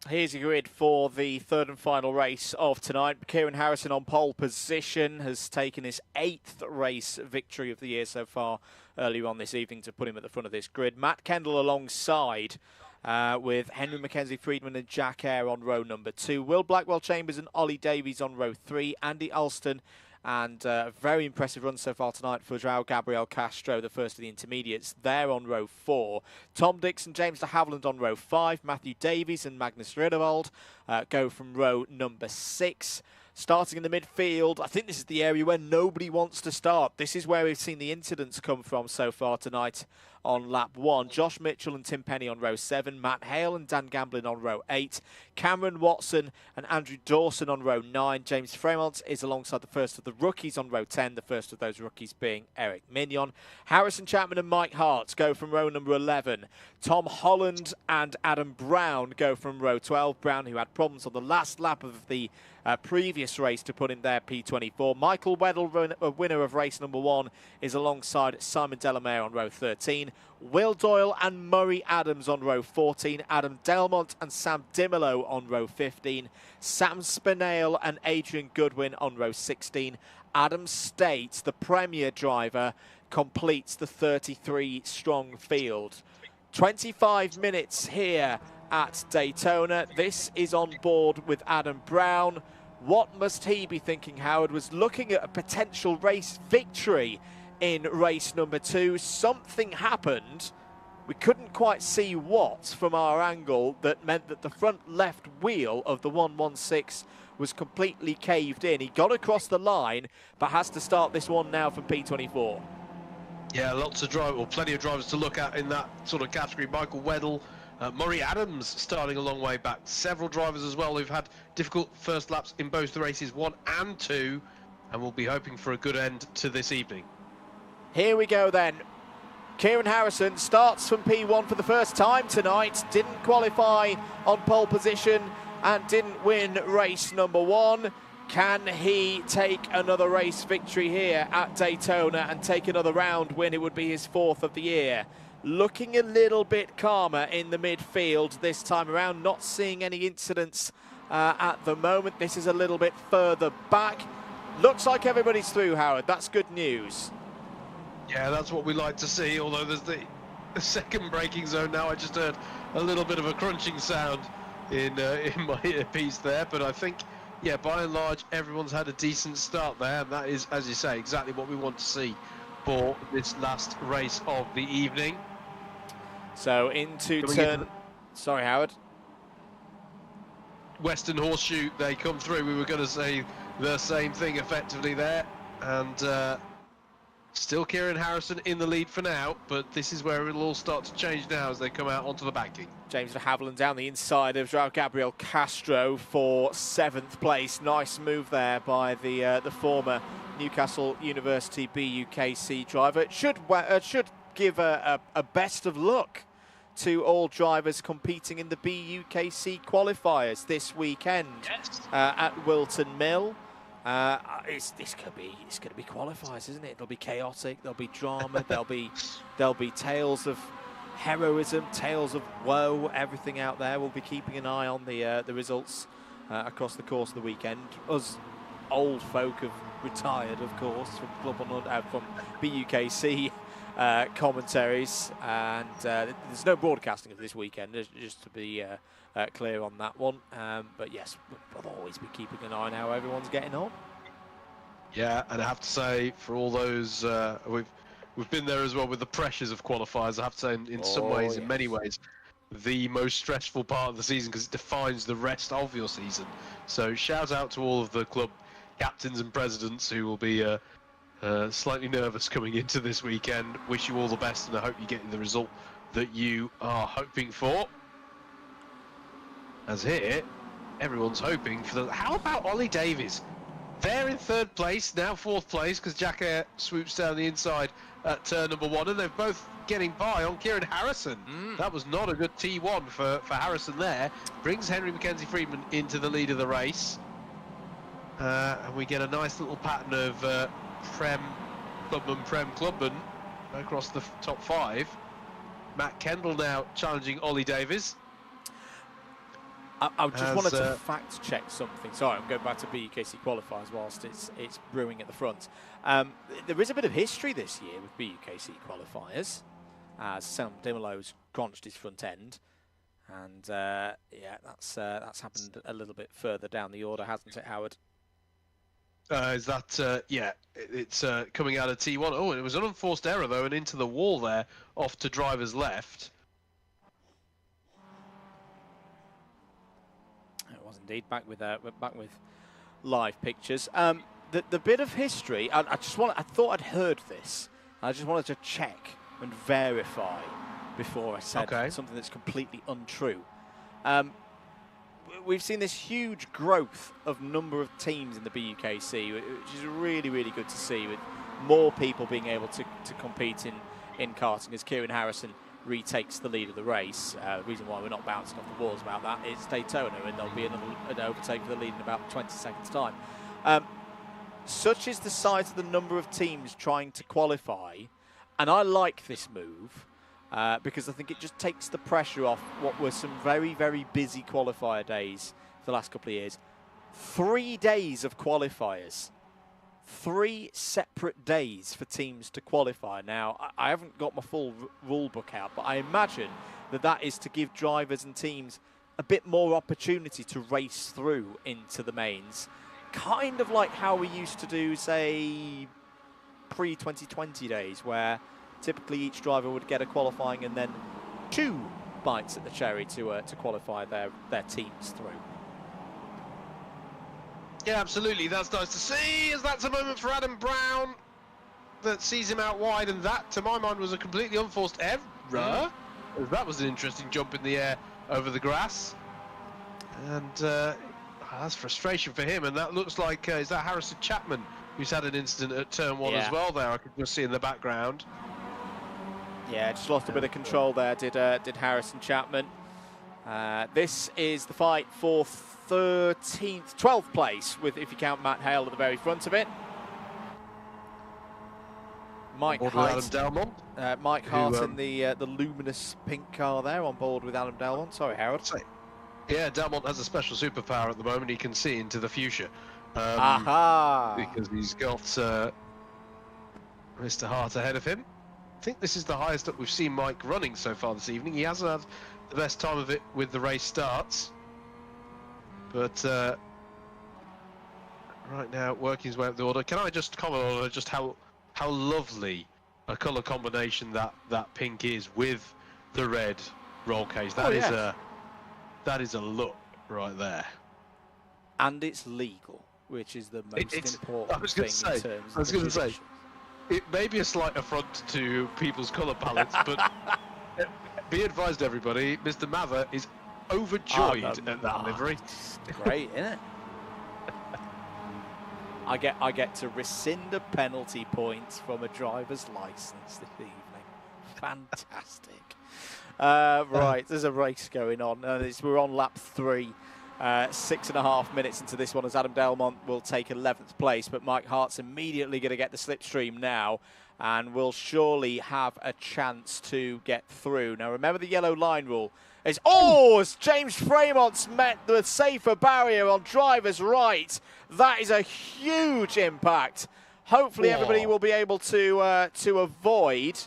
Here's your grid for the third and final race of tonight. Kieran Harrison on pole position has taken his 8th race victory of the year so far earlier on this evening to put him at the front of this grid. Matt Kendall alongside with Henry Mackenzie Friedman and Jack Eyre on row number 2. Will Blackwell-Chambers and Ollie Davies on row 3. Andy Alston and a very impressive run so far tonight for João Gabriel Castro, the first of the intermediates. They're on row 4. Tom Dixon, James de Havilland on row 5. Matthew Davies and Magnus Riddervold go from row number 6. Starting in the midfield, I think this is the area where nobody wants to start. This is where we've seen the incidents come from so far tonight on lap 1. Josh Mitchell and Tim Penny on row 7. Matt Hale and Dan Gamblin on row 8. Cameron Watson and Andrew Dawson on row 9. James Fremont is alongside the first of the rookies on row 10, the first of those rookies being Eric Mignon. Harrison Chapman and Mike Hart go from row number 11. Tom Holland and Adam Brown go from row 12. Brown, who had problems on the last lap of the previous race to put in their P24. Michael Weddle, a winner of race number 1, is alongside Simon Delamere on row 13. Will Doyle and Murray Adams on row 14. Adam Delmont and Sam Dimelo on row 15. Sam Spinale and Adrian Goodwin on row 16. Adam State, the Premier driver, completes the 33-strong field. 25 minutes here at Daytona. This is on board with Adam Brown. What must he be thinking, Howard? Was looking at a potential race victory in race number 2. Something happened. We couldn't quite see what from our angle that meant that the front left wheel of the 116 was completely caved in. He got across the line, but has to start this one now from P24. Yeah, lots of drivers, or plenty of drivers to look at in that sort of category. Michael Weddle, Murray Adams starting a long way back. Several drivers as well who've had difficult first laps in both the races 1 and 2, and we'll be hoping for a good end to this evening. Here we go then. Kieran Harrison starts from P1 for the first time tonight. Didn't qualify on pole position and didn't win race number 1. Can he take another race victory here at Daytona and take another round win? It would be his 4th of the year. Looking a little bit calmer in the midfield this time around. Not seeing any incidents at the moment. This is a little bit further back. Looks like everybody's through, Howard. That's good news. Yeah, that's what we like to see, although there's the second braking zone now. I just heard a little bit of a crunching sound in my earpiece there, but I think, yeah, by and large, everyone's had a decent start there, and that is, as you say, exactly what we want to see for this last race of the evening. So into turn... Sorry, Howard. Western Horseshoe, they come through. We were going to say the same thing effectively there, and still Kieran Harrison in the lead for now, but this is where it'll all start to change now as they come out onto the banking. James de Havilland down the inside of João Gabriel Castro for 7th place. Nice move there by the former Newcastle University BUKC driver. It should give a best of luck to all drivers competing in the BUKC qualifiers this weekend at Wilton Mill. It's going to be qualifiers, isn't it? It'll be chaotic. There'll be drama. there'll be tales of heroism, tales of woe. Everything out there. We'll be keeping an eye on the results across the course of the weekend. Us old folk have retired, of course, from CLUB100, from BUKC commentaries, and there's no broadcasting of this weekend, just to be clear on that one. But yes, we'll always be keeping an eye on how everyone's getting on. Yeah, and I have to say, for all those, we've been there as well with the pressures of qualifiers. I have to say, in some ways, yes. in many ways, the most stressful part of the season, because it defines the rest of your season. So shout out to all of the club captains and presidents who will be slightly nervous coming into this weekend. Wish you all the best, and I hope you get the result that you are hoping for. As here, everyone's hoping for the... How about Ollie Davies? They're in 3rd place, now 4th place, because Jack Air swoops down the inside at turn number 1, and they're both getting by on Kieran Harrison. That was not a good T1 for Harrison there. Brings Henry Mackenzie Freedman into the lead of the race. And we get a nice little pattern of Clubman across the top 5. Matt Kendall now challenging Ollie Davies. I just wanted to fact check something. Sorry, I'm going back to BUKC qualifiers whilst it's brewing at the front. There is a bit of history this year with BUKC qualifiers, as Sam Dimolo's crunched his front end, and yeah, that's happened a little bit further down the order, hasn't it, Howard? Is that yeah? It's coming out of T1. Oh, it was an unforced error though, and into the wall there, off to driver's left. Indeed, back with live pictures. The bit of history, I thought I'd heard this. I just wanted to check and verify before I said something that's completely untrue. We've seen this huge growth of number of teams in the BUKC, which is really, really good to see, with more people being able to compete in karting, as Kieran Harrison retakes the lead of the race. The reason why we're not bouncing off the walls about that is Daytona, and there'll be an overtake for the lead in about 20 seconds time. Such is the size of the number of teams trying to qualify, and I like this move because I think it just takes the pressure off what were some very, very busy qualifier days for the last couple of years. 3 days of qualifiers. 3 separate days for teams to qualify. Now, I haven't got my full rule book out, but I imagine that is to give drivers and teams a bit more opportunity to race through into the mains. Kind of like how we used to do, say, pre-2020 days, where typically each driver would get a qualifying and then 2 bites at the cherry to qualify their teams through. Yeah, absolutely. That's nice to see, as that's a moment for Adam Brown that sees him out wide, and that, to my mind, was a completely unforced error. That was an interesting jump in the air over the grass. And that's frustration for him, and that looks like, is that Harrison Chapman, who's had an incident at turn 1 as well there, I could just see in the background. Yeah, just lost a bit of control there, did Harrison Chapman. This is the fight for 12th place, with, if you count Matt Hale at the very front of it. Mike Hart in the luminous pink car there, on board with Adam Delmont. Sorry, Harold. Yeah, Delmont has a special superpower at the moment. He can see into the future. Because he's got Mr. Hart ahead of him. I think this is the highest up we've seen Mike running so far this evening. He hasn't had the best time of it with the race starts. But right now, working his way up the order. Can I just comment on just how lovely a colour combination that pink is with the red roll cage? That is a look right there. And it's legal, which is the most important thing in terms of I was going to say, it may be a slight affront to people's colour palettes, but be advised, everybody, Mr. Mather is overjoyed at that livery. Great, isn't it? I get to rescind a penalty point from a driver's license this evening. Fantastic. Right, there's a race going on. We're on lap 3. 6.5 minutes into this one, as Adam Delmont will take 11th place, but Mike Hart's immediately going to get the slipstream now and will surely have a chance to get through. Now, remember the yellow line rule. As James Fremont's met the safer barrier on driver's right. That is a huge impact. Hopefully everybody will be able to avoid.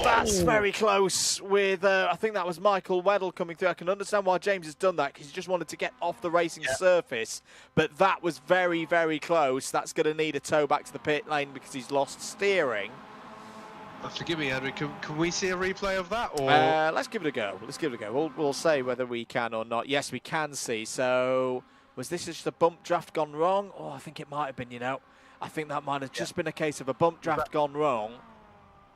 That's very close with, I think that was Michael Weddle coming through. I can understand why James has done that, because he just wanted to get off the racing surface. But that was very, very close. That's going to need a tow back to the pit lane because he's lost steering. Forgive me, Andrew, can we see a replay of that? Or let's give it a go. We'll say whether we can or not. Yes, we can see. So, was this just a bump draft gone wrong? I think it might have been, you know. I think that might have just been a case of a bump draft gone wrong.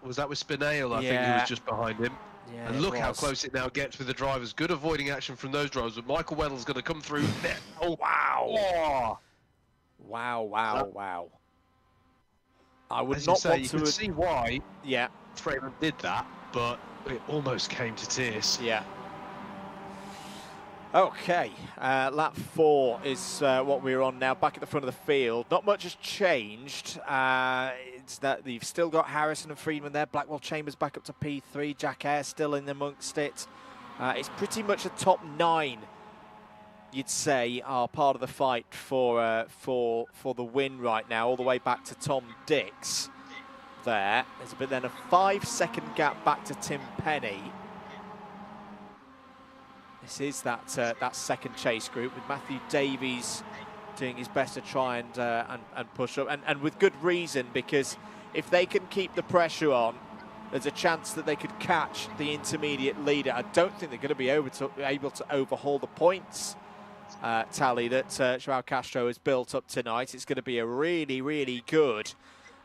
Was that with Spinale? I think he was just behind him. Yeah, and look how close it now gets with the drivers. Good avoiding action from those drivers, but Michael Weddle's going to come through there. Wow. Wow. I would As not you say, want you to... can see why Yeah. Freeman did that, but it almost came to tears. Yeah. Okay, lap 4 is what we're on now, back at the front of the field. Not much has changed. It's that you've still got Harrison and Friedman there. Blackwell Chambers back up to P3. Jack Eyre still in amongst it. It's pretty much a top 9, you'd say, are part of the fight for the win right now, all the way back to Tom Dix there. There's then a 5-second gap back to Tim Penny. This is that second chase group with Matthew Davies doing his best to try and push up, and with good reason, because if they can keep the pressure on, there's a chance that they could catch the intermediate leader. I don't think they're going to be able to overhaul the points tally that Joao Castro has built up tonight. It's going to be a really, really good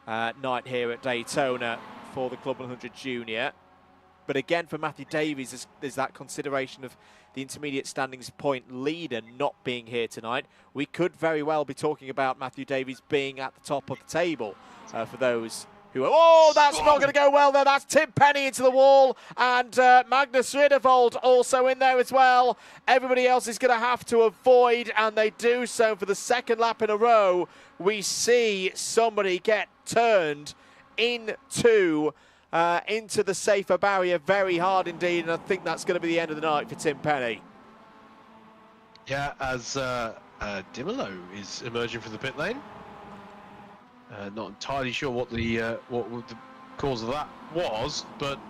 night here at Daytona for the Club 100 Junior. But again, for Matthew Davies, there's that consideration of the intermediate standings point leader not being here tonight. We could very well be talking about Matthew Davies being at the top of the table for those who are... that's not going to go well there. That's Tim Penny into the wall, and Magnus Riddervold also in there as well. Everybody else is going to have to avoid, and they do so for the second lap in a row. We see somebody get turned into the safer barrier very hard indeed, and I think that's going to be the end of the night for Tim Penny. Yeah, as Dimolo is emerging from the pit lane. Not entirely sure what the cause of that was, but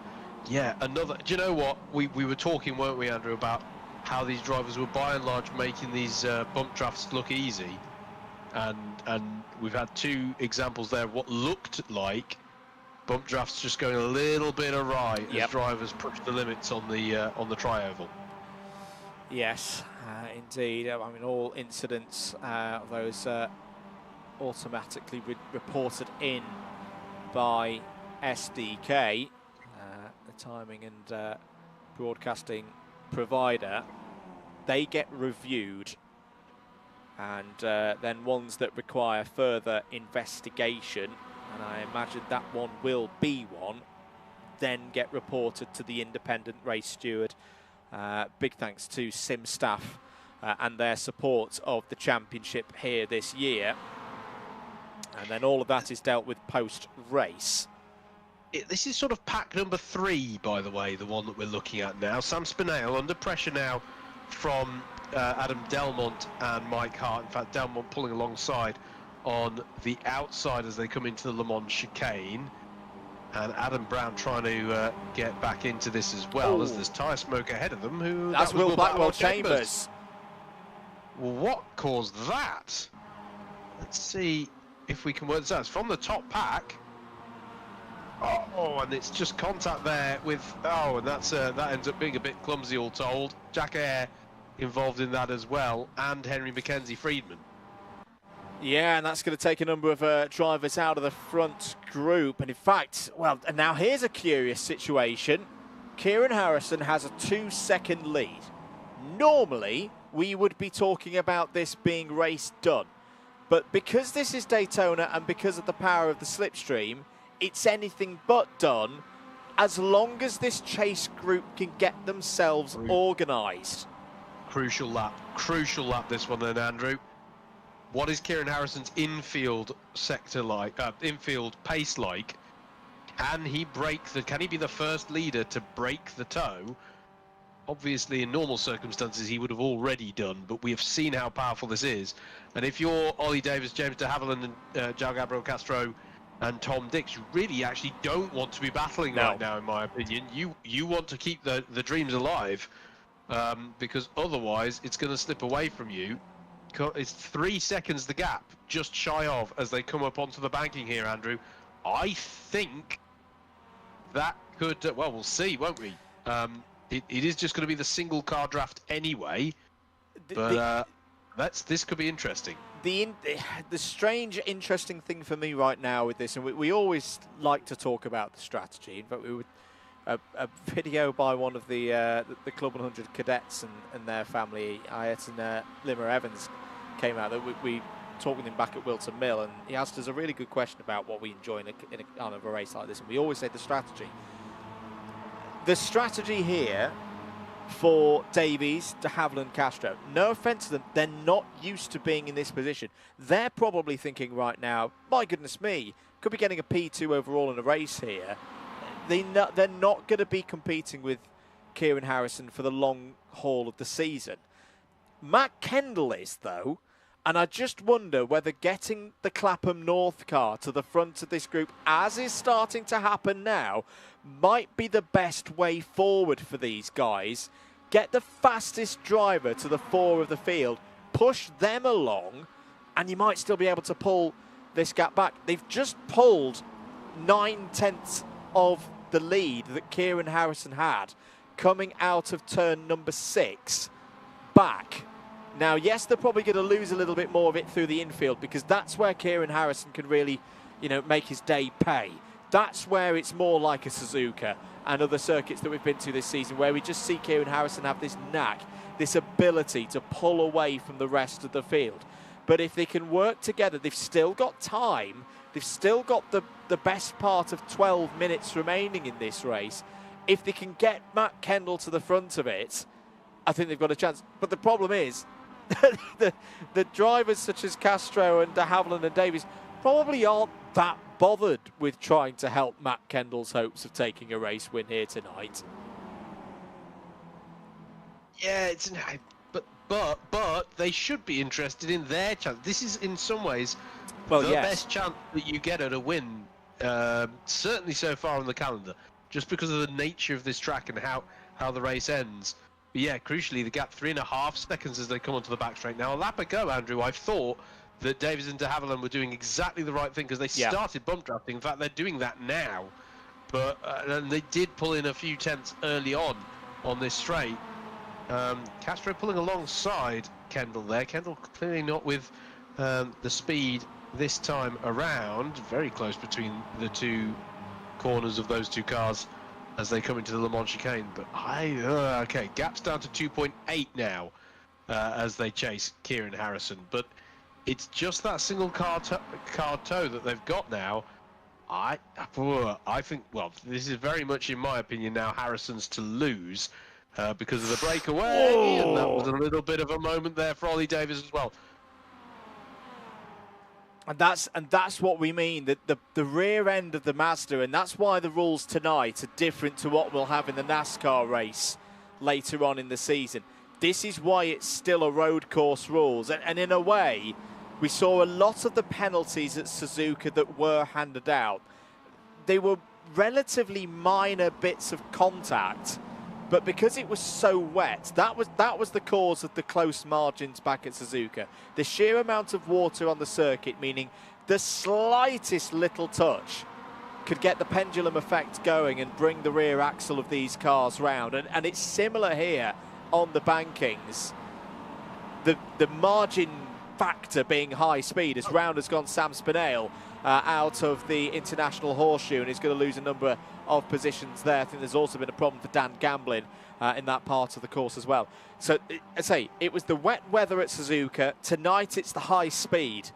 yeah, another. Do you know what? We were talking, weren't we, Andrew, about how these drivers were by and large making these bump drafts look easy, and we've had 2 examples there of what looked like bump drafts just going a little bit awry as drivers push the limits on the tri-oval. Yes, indeed. I mean, all incidents of those automatically reported in by SDK, the timing and broadcasting provider. They get reviewed, and then ones that require further investigation, and I imagine that one will be one, then get reported to the independent race steward. Big thanks to Sim staff and their support of the championship here this year. And then all of that is dealt with post-race. This is sort of pack number 3, by the way, the one that we're looking at now. Sam Spinale under pressure now from Adam Delmont and Mike Hart. In fact, Delmont pulling alongside on the outside as they come into the Le Mans chicane, and Adam Brown trying to get back into this as well, as there's tyre smoke ahead of them. That's Will Blackwell Chambers. Well, what caused that? Let's see if we can work this out. It's from the top pack. And it's just contact there with and that ends up being a bit clumsy, all told. Jack Eyre involved in that as well, and Henry Mackenzie Friedman. Yeah, and that's going to take a number of drivers out of the front group. And in fact, and now here's a curious situation. Kieran Harrison has a 2-second lead. Normally, we would be talking about this being race done. But because this is Daytona and because of the power of the slipstream, it's anything but done, as long as this chase group can get themselves organised. Crucial lap this one then, Andrew. What is Kieran Harrison's infield sector like? Infield pace like? Can he be the first leader to break the toe obviously in normal circumstances he would have already done, but we have seen how powerful this is. And if you're Ollie Davis, James de Havilland, and João Gabriel Castro and Tom Dix, you really actually don't want to be battling right now, in my opinion. You want to keep the dreams alive, because otherwise it's going to slip away from you. It's 3 seconds the gap, just shy of, as they come up onto the banking here, Andrew. I think that could, well, we'll see, won't we? It is just going to be the single car draft anyway, but this could be interesting. The strange, interesting thing for me right now with this, and we always like to talk about the strategy. In fact, we would a video by one of the CLUB100 cadets and their family, Ayet and Limmer Evans, came out that we talked with him back at Wilton Mill, and he asked us a really good question about what we enjoy in a race like this. And we always say the strategy. The strategy here for Davies, de Havilland, Castro, no offence to them, they're not used to being in this position. They're probably thinking right now, my goodness me, could be getting a P2 overall in a race here. They're not going to be competing with Kieran Harrison for the long haul of the season. Matt Kendall is, though, and I just wonder whether getting the Clapham North car to the front of this group, as is starting to happen now, might be the best way forward for these guys. Get the fastest driver to the fore of the field, push them along, and you might still be able to pull this gap back. They've just pulled 9/10 of the lead that Kieran Harrison had coming out of turn number 6 back. Now, yes, they're probably going to lose a little bit more of it through the infield, because that's where Kieran Harrison can really, make his day pay. That's where it's more like a Suzuka and other circuits that we've been to this season, where we just see Kieran Harrison have this knack, this ability to pull away from the rest of the field. But if they can work together, they've still got time. They've still got the best part of 12 minutes remaining in this race. If they can get Matt Kendall to the front of it, I think they've got a chance. But the problem is, the drivers such as Castro and de Havilland and Davies probably aren't that bothered with trying to help Matt Kendall's hopes of taking a race win here tonight. Yeah, but they should be interested in their chance. This is in some ways the best chance that you get at a win, certainly so far on the calendar, just because of the nature of this track and how the race ends. But yeah, crucially, the gap 3.5 seconds as they come onto the back straight. Now, a lap ago, Andrew, I thought that Davies and de Havilland were doing exactly the right thing, because they started bump drafting. In fact, they're doing that now. But and they did pull in a few tenths early on this straight. Castro pulling alongside Kendall there. Kendall clearly not with the speed this time around. Very close between the two corners of those two cars as they come into the Le Mans chicane. But okay, gap's down to 2.8 now as they chase Kieran Harrison. But it's just that single car toe that they've got now. I think, well, this is very much, in my opinion, now Harrison's to lose because of the breakaway, and that was a little bit of a moment there for Ollie Davis as well. And that's what we mean, that the rear end of the Mazda, and that's why the rules tonight are different to what we'll have in the NASCAR race later on in the season. This is why it's still a road course rules, and in a way, we saw a lot of the penalties at Suzuka that were handed out. They were relatively minor bits of contact, but because it was so wet, that was the cause of the close margins back at Suzuka. The sheer amount of water on the circuit, meaning the slightest little touch could get the pendulum effect going and bring the rear axle of these cars round. And it's similar here on the bankings. The margin factor being high speed, as round has gone Sam Spinell out of the International Horseshoe, and he's going to lose a number of positions there. I think there's also been a problem for Dan Gamblin in that part of the course as well. So, I say, it was the wet weather at Suzuka. Tonight it's the high speed.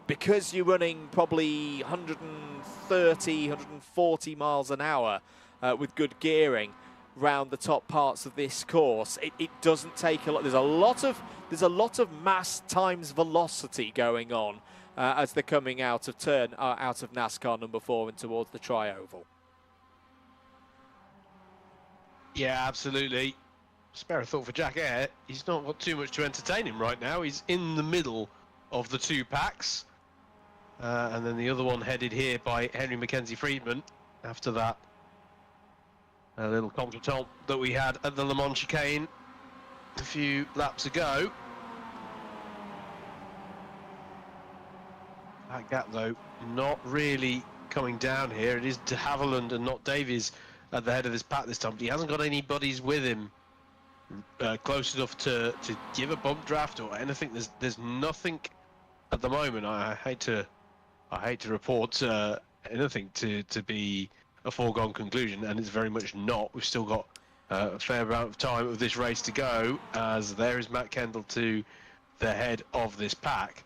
Because you're running probably 130, 140 miles an hour with good gearing round the top parts of this course, it doesn't take a lot. There's a lot of mass times velocity going on as they're coming out of out of NASCAR number 4 and towards the tri-oval. Yeah, absolutely. spare a thought for Jack Eyre. He's not got too much to entertain him right now. He's in the middle of the two packs. And then the other one headed here by Henry Mackenzie Friedman after that little contretemps that we had at the Le Mans chicane a few laps ago. That gap, though, not really coming down here. It is de Havilland and not Davies at the head of this pack this time. But he hasn't got any buddies with him close enough to give a bump draft or anything. There's nothing at the moment. I hate to report anything to be a foregone conclusion, and it's very much not. We've still got a fair amount of time of this race to go, as there is Matt Kendall to the head of this pack.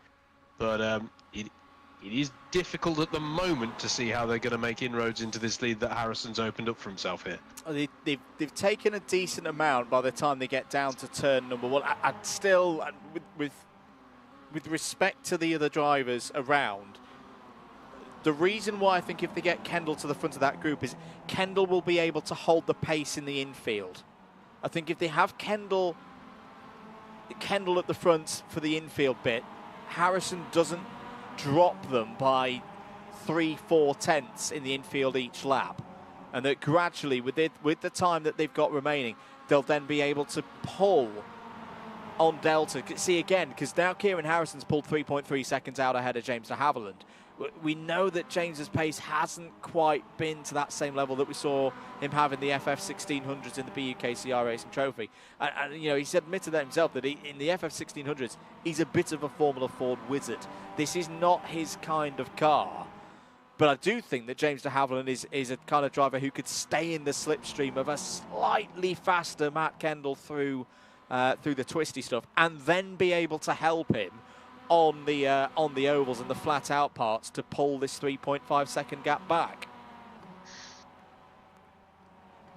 But it is difficult at the moment to see how they're going to make inroads into this lead that Harrison's opened up for himself here. They've taken a decent amount by the time they get down to turn number one. I'd still, with respect to the other drivers around, the reason why I think if they get Kendall to the front of that group is Kendall will be able to hold the pace in the infield. I think if they have Kendall at the front for the infield bit, Harrison doesn't drop them by 3-4 tenths in the infield each lap, and that gradually with the time that they've got remaining, they'll then be able to pull on Delta. See again, because now Kieran Harrison's pulled 3.3 seconds out ahead of James de Havilland. We know that James's pace hasn't quite been to that same level that we saw him have in the FF 1600s in the BUKC iRacing Trophy. And you know, he's admitted that himself, that in the FF 1600s, he's a bit of a Formula Ford wizard. This is not his kind of car. But I do think that James de Havilland is a kind of driver who could stay in the slipstream of a slightly faster Matt Kendall through the twisty stuff, and then be able to help him on the ovals and the flat out parts to pull this 3.5 second gap back.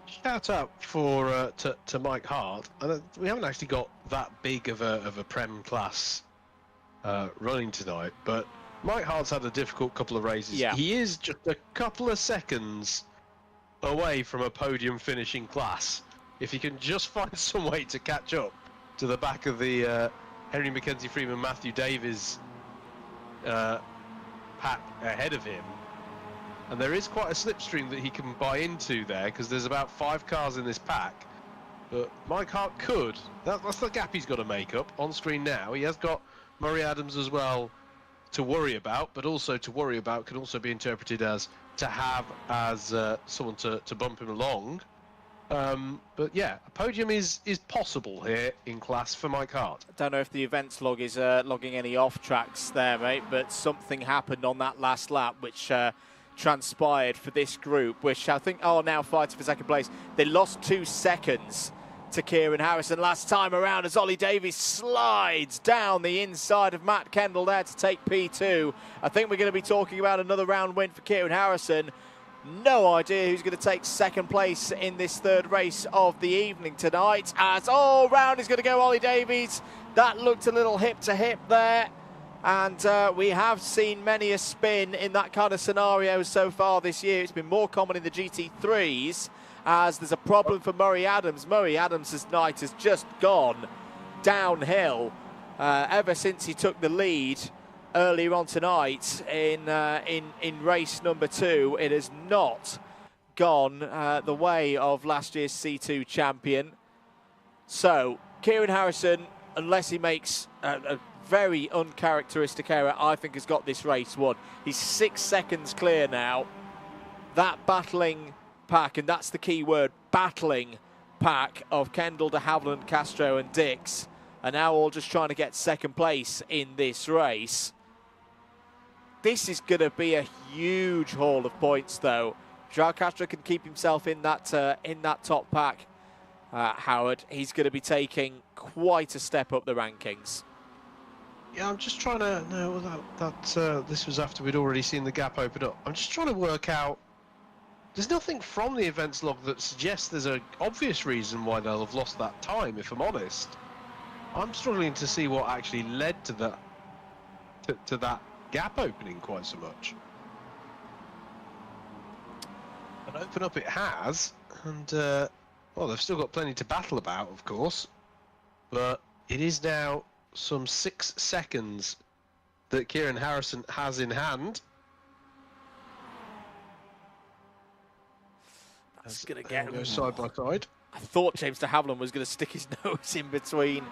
Shout out for to Mike Hart. We haven't actually got that big of a Prem class running tonight, but Mike Hart's had a difficult couple of races. Yeah. He is just a couple of seconds away from a podium finishing class. If he can just find some way to catch up to the back of the Henry Mackenzie Freeman, Matthew Davies pack ahead of him. And there is quite a slipstream that he can buy into there, because there's about 5 cars in this pack. But Mike Hart could. That's the gap he's got to make up on screen now. He has got Murray Adams as well to worry about, but also to worry about can also be interpreted as to have as someone to bump him along. But yeah, a podium is possible here in class for Mike Hart. I don't know if the events log is logging any off tracks there, mate, but something happened on that last lap which transpired for this group, which I think are now fighting for second place. They lost 2 seconds to Kieran Harrison last time around as Ollie Davies slides down the inside of Matt Kendall there to take P2. I think we're going to be talking about another round win for Kieran Harrison. No idea who's going to take second place in this third race of the evening tonight, as all round is going to go Ollie Davies. That looked a little hip to hip there, and we have seen many a spin in that kind of scenario so far this year. It's been more common in the GT3s, as there's a problem for Murray Adams. Murray Adams' night has just gone downhill ever since he took the lead earlier on tonight in race number 2. It has not gone the way of last year's C2 champion. So Kieran Harrison, unless he makes a very uncharacteristic error, I think has got this race won. He's 6 seconds clear now. That battling pack, and that's the key word, battling pack of Kendall, de Havilland, Castro and Dix are now all just trying to get second place in this race. This is going to be a huge haul of points, though. João Castro can keep himself in that top pack, Howard. He's going to be taking quite a step up the rankings. Yeah, I'm just trying to... No, this was after we'd already seen the gap open up. I'm just trying to work out... There's nothing from the events log that suggests there's an obvious reason why they'll have lost that time, if I'm honest. I'm struggling to see what actually led to that, to that gap opening quite so much. But open up it has, and Well, they've still got plenty to battle about, of course, but it is now some 6 seconds that Kieran Harrison has in hand. That's going to get go side by side. I thought James de Havilland was going to stick his nose in between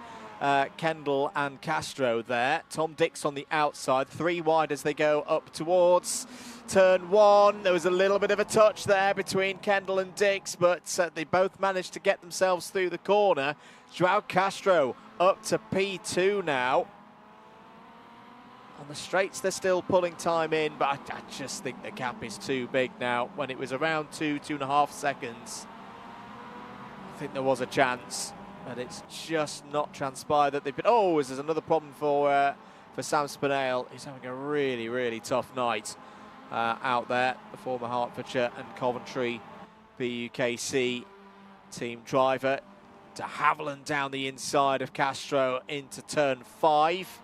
Kendall and Castro there. Tom Dix on the outside, 3 wide as they go up towards turn 1. There was a little bit of a touch there between Kendall and Dix, but they both managed to get themselves through the corner. Joao Castro up to P2 now. On the straights, they're still pulling time in, but I just think the gap is too big now. When it was around 2.5 seconds, I think there was a chance, and it's just not transpired that they've been. Oh, there's another problem for Sam Spinale. He's having a really, really tough night out there. The former Hertfordshire and Coventry BUKC team driver. De Havilland down the inside of Castro into turn 5.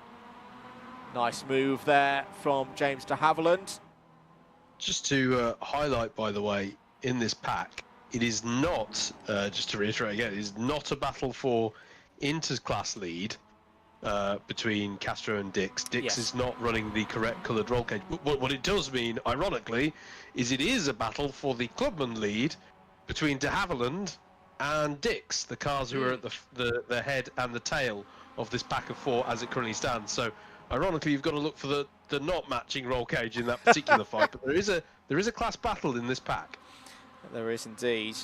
Nice move there from James de Havilland. Just to highlight, by the way, in this pack, it is not, just to reiterate again, it is not a battle for inter-class lead between Castro and Dix. Dix is not running the correct coloured roll cage. But what it does mean, ironically, is it is a battle for the clubman lead between de Havilland and Dix, the cars who are at the head and the tail of this pack of 4 as it currently stands. So, ironically, you've got to look for the not matching roll cage in that particular fight, but there is a class battle in this pack. There is indeed.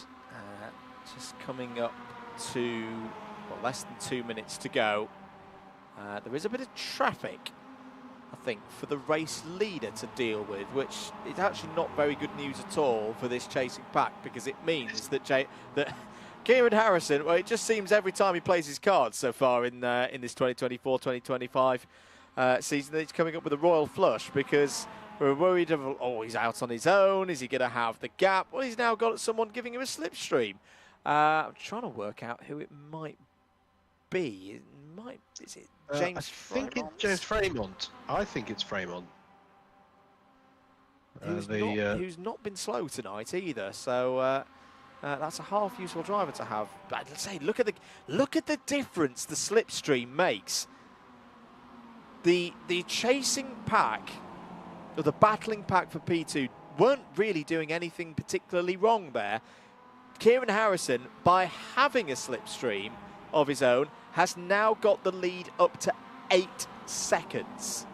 Just coming up to less than 2 minutes to go. There is a bit of traffic, I think, for the race leader to deal with, which is actually not very good news at all for this chasing pack, because it means that Kieran Harrison, well, it just seems every time he plays his cards so far in this 2024-2025 season that he's coming up with a royal flush, because we're worried of, oh, he's out on his own, is he going to have the gap? Well, he's now got someone giving him a slipstream. I'm trying to work out who it might be. Is it James I think it's James Fremont. I think it's Fremont. Who's not been slow tonight either, so that's a half useful driver to have. But let's say, look at the difference the slipstream makes. The chasing pack, or the battling pack for P2, weren't really doing anything particularly wrong there. Kieran Harrison, by having a slipstream of his own, has now got the lead up to 8 seconds.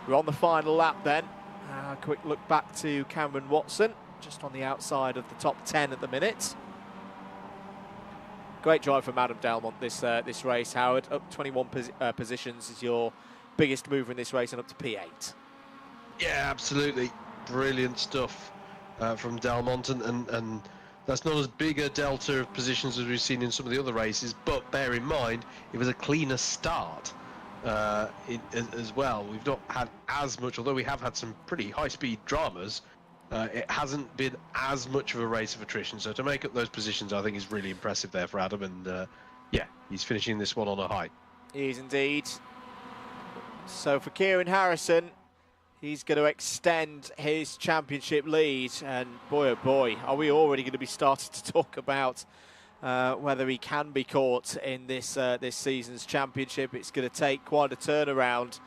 We're on the final lap then. A quick look back to Cameron Watson, just on the outside of the top 10 at the minute. Great drive from Adam Delmont this race, Howard. Up 21 positions is your biggest mover in this race, and up to P8. Yeah, absolutely. Brilliant stuff from Delmont, and that's not as big a delta of positions as we've seen in some of the other races, but bear in mind, it was a cleaner start as well. We've not had as much, although we have had some pretty high-speed dramas, it hasn't been as much of a race of attrition. So to make up those positions, I think is really impressive there for Adam, and yeah, he's finishing this one on a high. He is indeed. So for Kieran Harrison, he's going to extend his championship lead, and boy oh boy, are we already going to be starting to talk about whether he can be caught in this season's championship. It's going to take quite a turnaround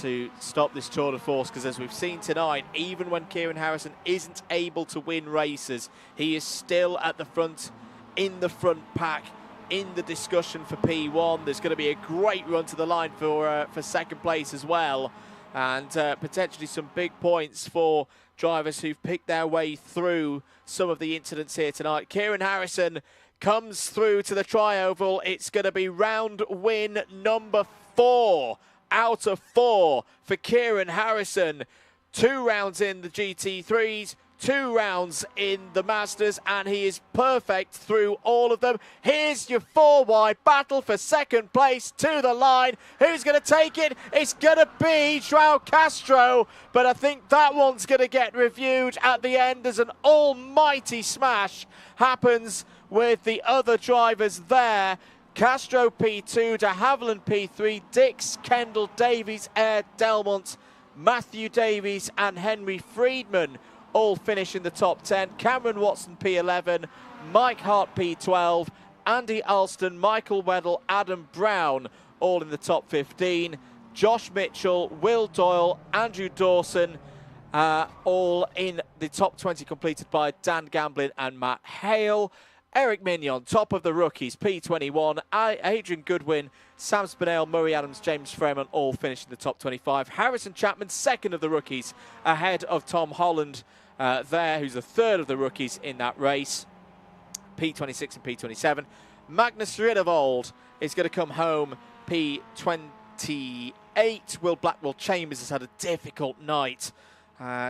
to stop this tour de force, because as we've seen tonight, even when Kieran Harrison isn't able to win races, he is still at the front, in the front pack, in the discussion for P1. There's going to be a great run to the line for second place as well, and potentially some big points for drivers who've picked their way through some of the incidents here tonight. Kieran Harrison comes through to the tri-oval. It's going to be round win number 4 out of 4 for Kieran Harrison. 2 rounds in the GT3s, 2 rounds in the Masters, and he is perfect through all of them. Here's your 4-wide battle for second place to the line. Who's going to take it? It's going to be Joao Castro, but I think that one's going to get reviewed at the end as an almighty smash happens with the other drivers there. Castro P2, de Havilland P3, Dix, Kendall, Davies, Air, Delmont, Matthew Davies and Henry Friedman all finish in the top 10. Cameron Watson P11, Mike Hart P12, Andy Alston, Michael Weddle, Adam Brown all in the top 15. Josh Mitchell, Will Doyle, Andrew Dawson all in the top 20 completed by Dan Gamblin and Matt Hale. Eric Mignon, top of the rookies, P21. Adrian Goodwin, Sam Spinell, Murray Adams, James Freeman all finished in the top 25. Harrison Chapman, second of the rookies, ahead of Tom Holland there, who's the third of the rookies in that race. P26 and P27. Magnus Ridevold is going to come home P28. Will Blackwell Chambers has had a difficult night.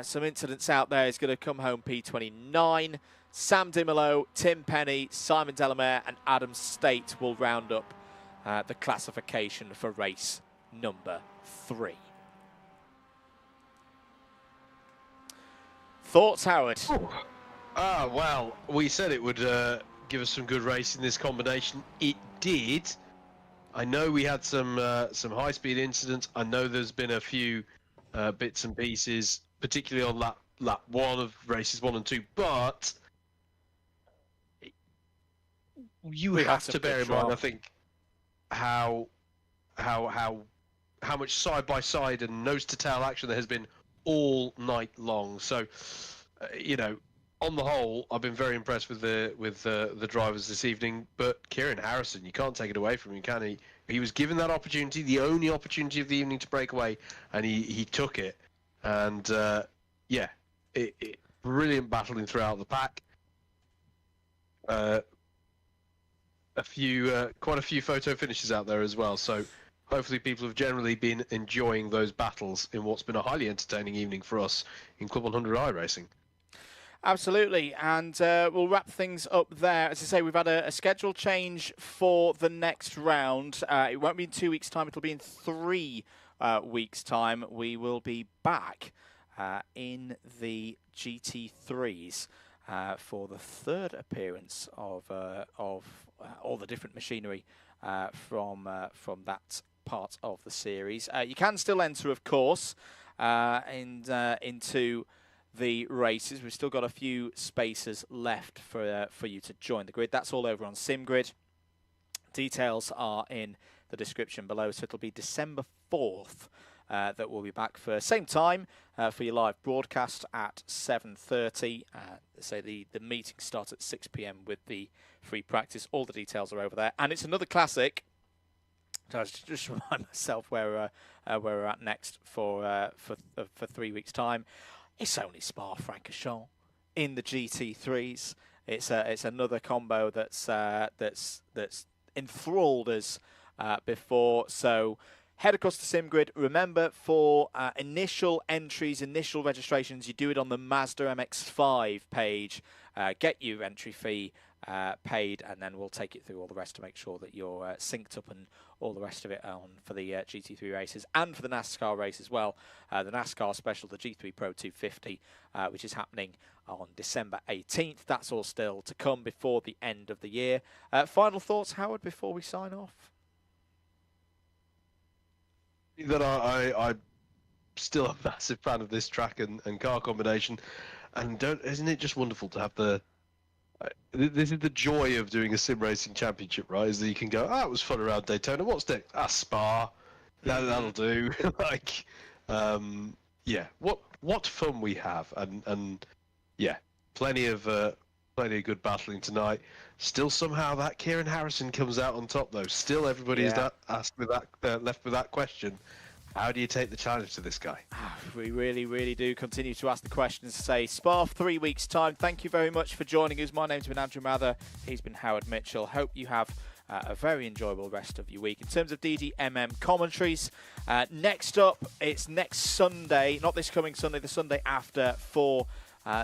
Some incidents out there. He's going to come home P29. Sam Dimolo, Tim Penny, Simon Delamere and Adam State will round up the classification for race number 3. Thoughts, Howard? Well, we said it would give us some good racing, this combination. It did. I know we had some high-speed incidents. I know there's been a few bits and pieces, particularly on lap 1 of races 1 and 2, but you have to bear in mind, I think, how much side-by-side and nose-to-tail action there has been all night long. So, you know, on the whole, I've been very impressed with the drivers this evening. But Kieran Harrison, you can't take it away from him, can he? He was given that opportunity, the only opportunity of the evening to break away, and he took it. And yeah, brilliant battling throughout the pack. Quite a few photo finishes out there as well. So hopefully people have generally been enjoying those battles in what's been a highly entertaining evening for us in Club 100 iRacing. Absolutely, and we'll wrap things up there. As I say, we've had a schedule change for the next round. It won't be in 2 weeks' time, it'll be in 3 weeks' time. We will be back in the GT3s for the third appearance of all the different machinery from that part of the series. You can still enter, of course, into the races. We've still got a few spaces left for you to join the grid. That's all over on SimGrid. Details are in the description below. So it'll be December 4th that we'll be back for same time for your live broadcast at 7:30. So the meeting starts at 6 p.m. with the free practice. All the details are over there, and it's another classic. So I just remind myself where we're at next for 3 weeks' time. It's only Spa-Francorchamps in the GT3s. It's another combo that's enthralled us before. So head across to SimGrid. Remember, for initial entries, initial registrations, you do it on the Mazda MX-5 page. Get your entry fee paid, and then we'll take it through all the rest to make sure that you're synced up and all the rest of it on for the GT3 races and for the NASCAR race as well. The NASCAR special, the G3 Pro 250, which is happening on December 18th. That's all still to come before the end of the year. Final thoughts, Howard, before we sign off? That I'm still a massive fan of this track and car combination, and isn't it just wonderful to have the this is the joy of doing a sim racing championship, right? Is that you can go, it was fun around Daytona. What's next? Spa. That'll do. Like, yeah. What fun we have, and yeah, plenty of good battling tonight. Still, somehow that Kieran Harrison comes out on top, though. Still, everybody is left with that question. How do you take the challenge to this guy? We really, really do continue to ask the questions. Say, Spa, 3 weeks' time. Thank you very much for joining us. My name's been Andrew Mather. He's been Howard Mitchell. Hope you have a very enjoyable rest of your week. In terms of DDMM commentaries, next up, it's next Sunday, not this coming Sunday, the Sunday after, for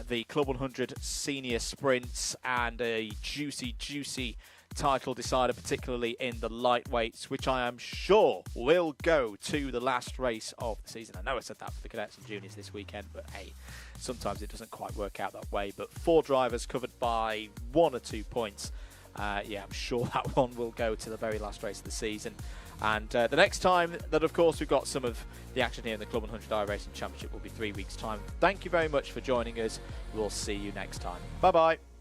the Club 100 Senior Sprints, and a juicy title decider, particularly in the lightweights, which I am sure will go to the last race of the season. I know I said that for the cadets and juniors this weekend, but hey, sometimes it doesn't quite work out that way. But 4 drivers covered by 1 or 2 points. Yeah, I'm sure that one will go to the very last race of the season. And the next time that, of course, we've got some of the action here in the Club 100 iRacing Championship will be 3 weeks' time. Thank you very much for joining us. We'll see you next time. Bye-bye.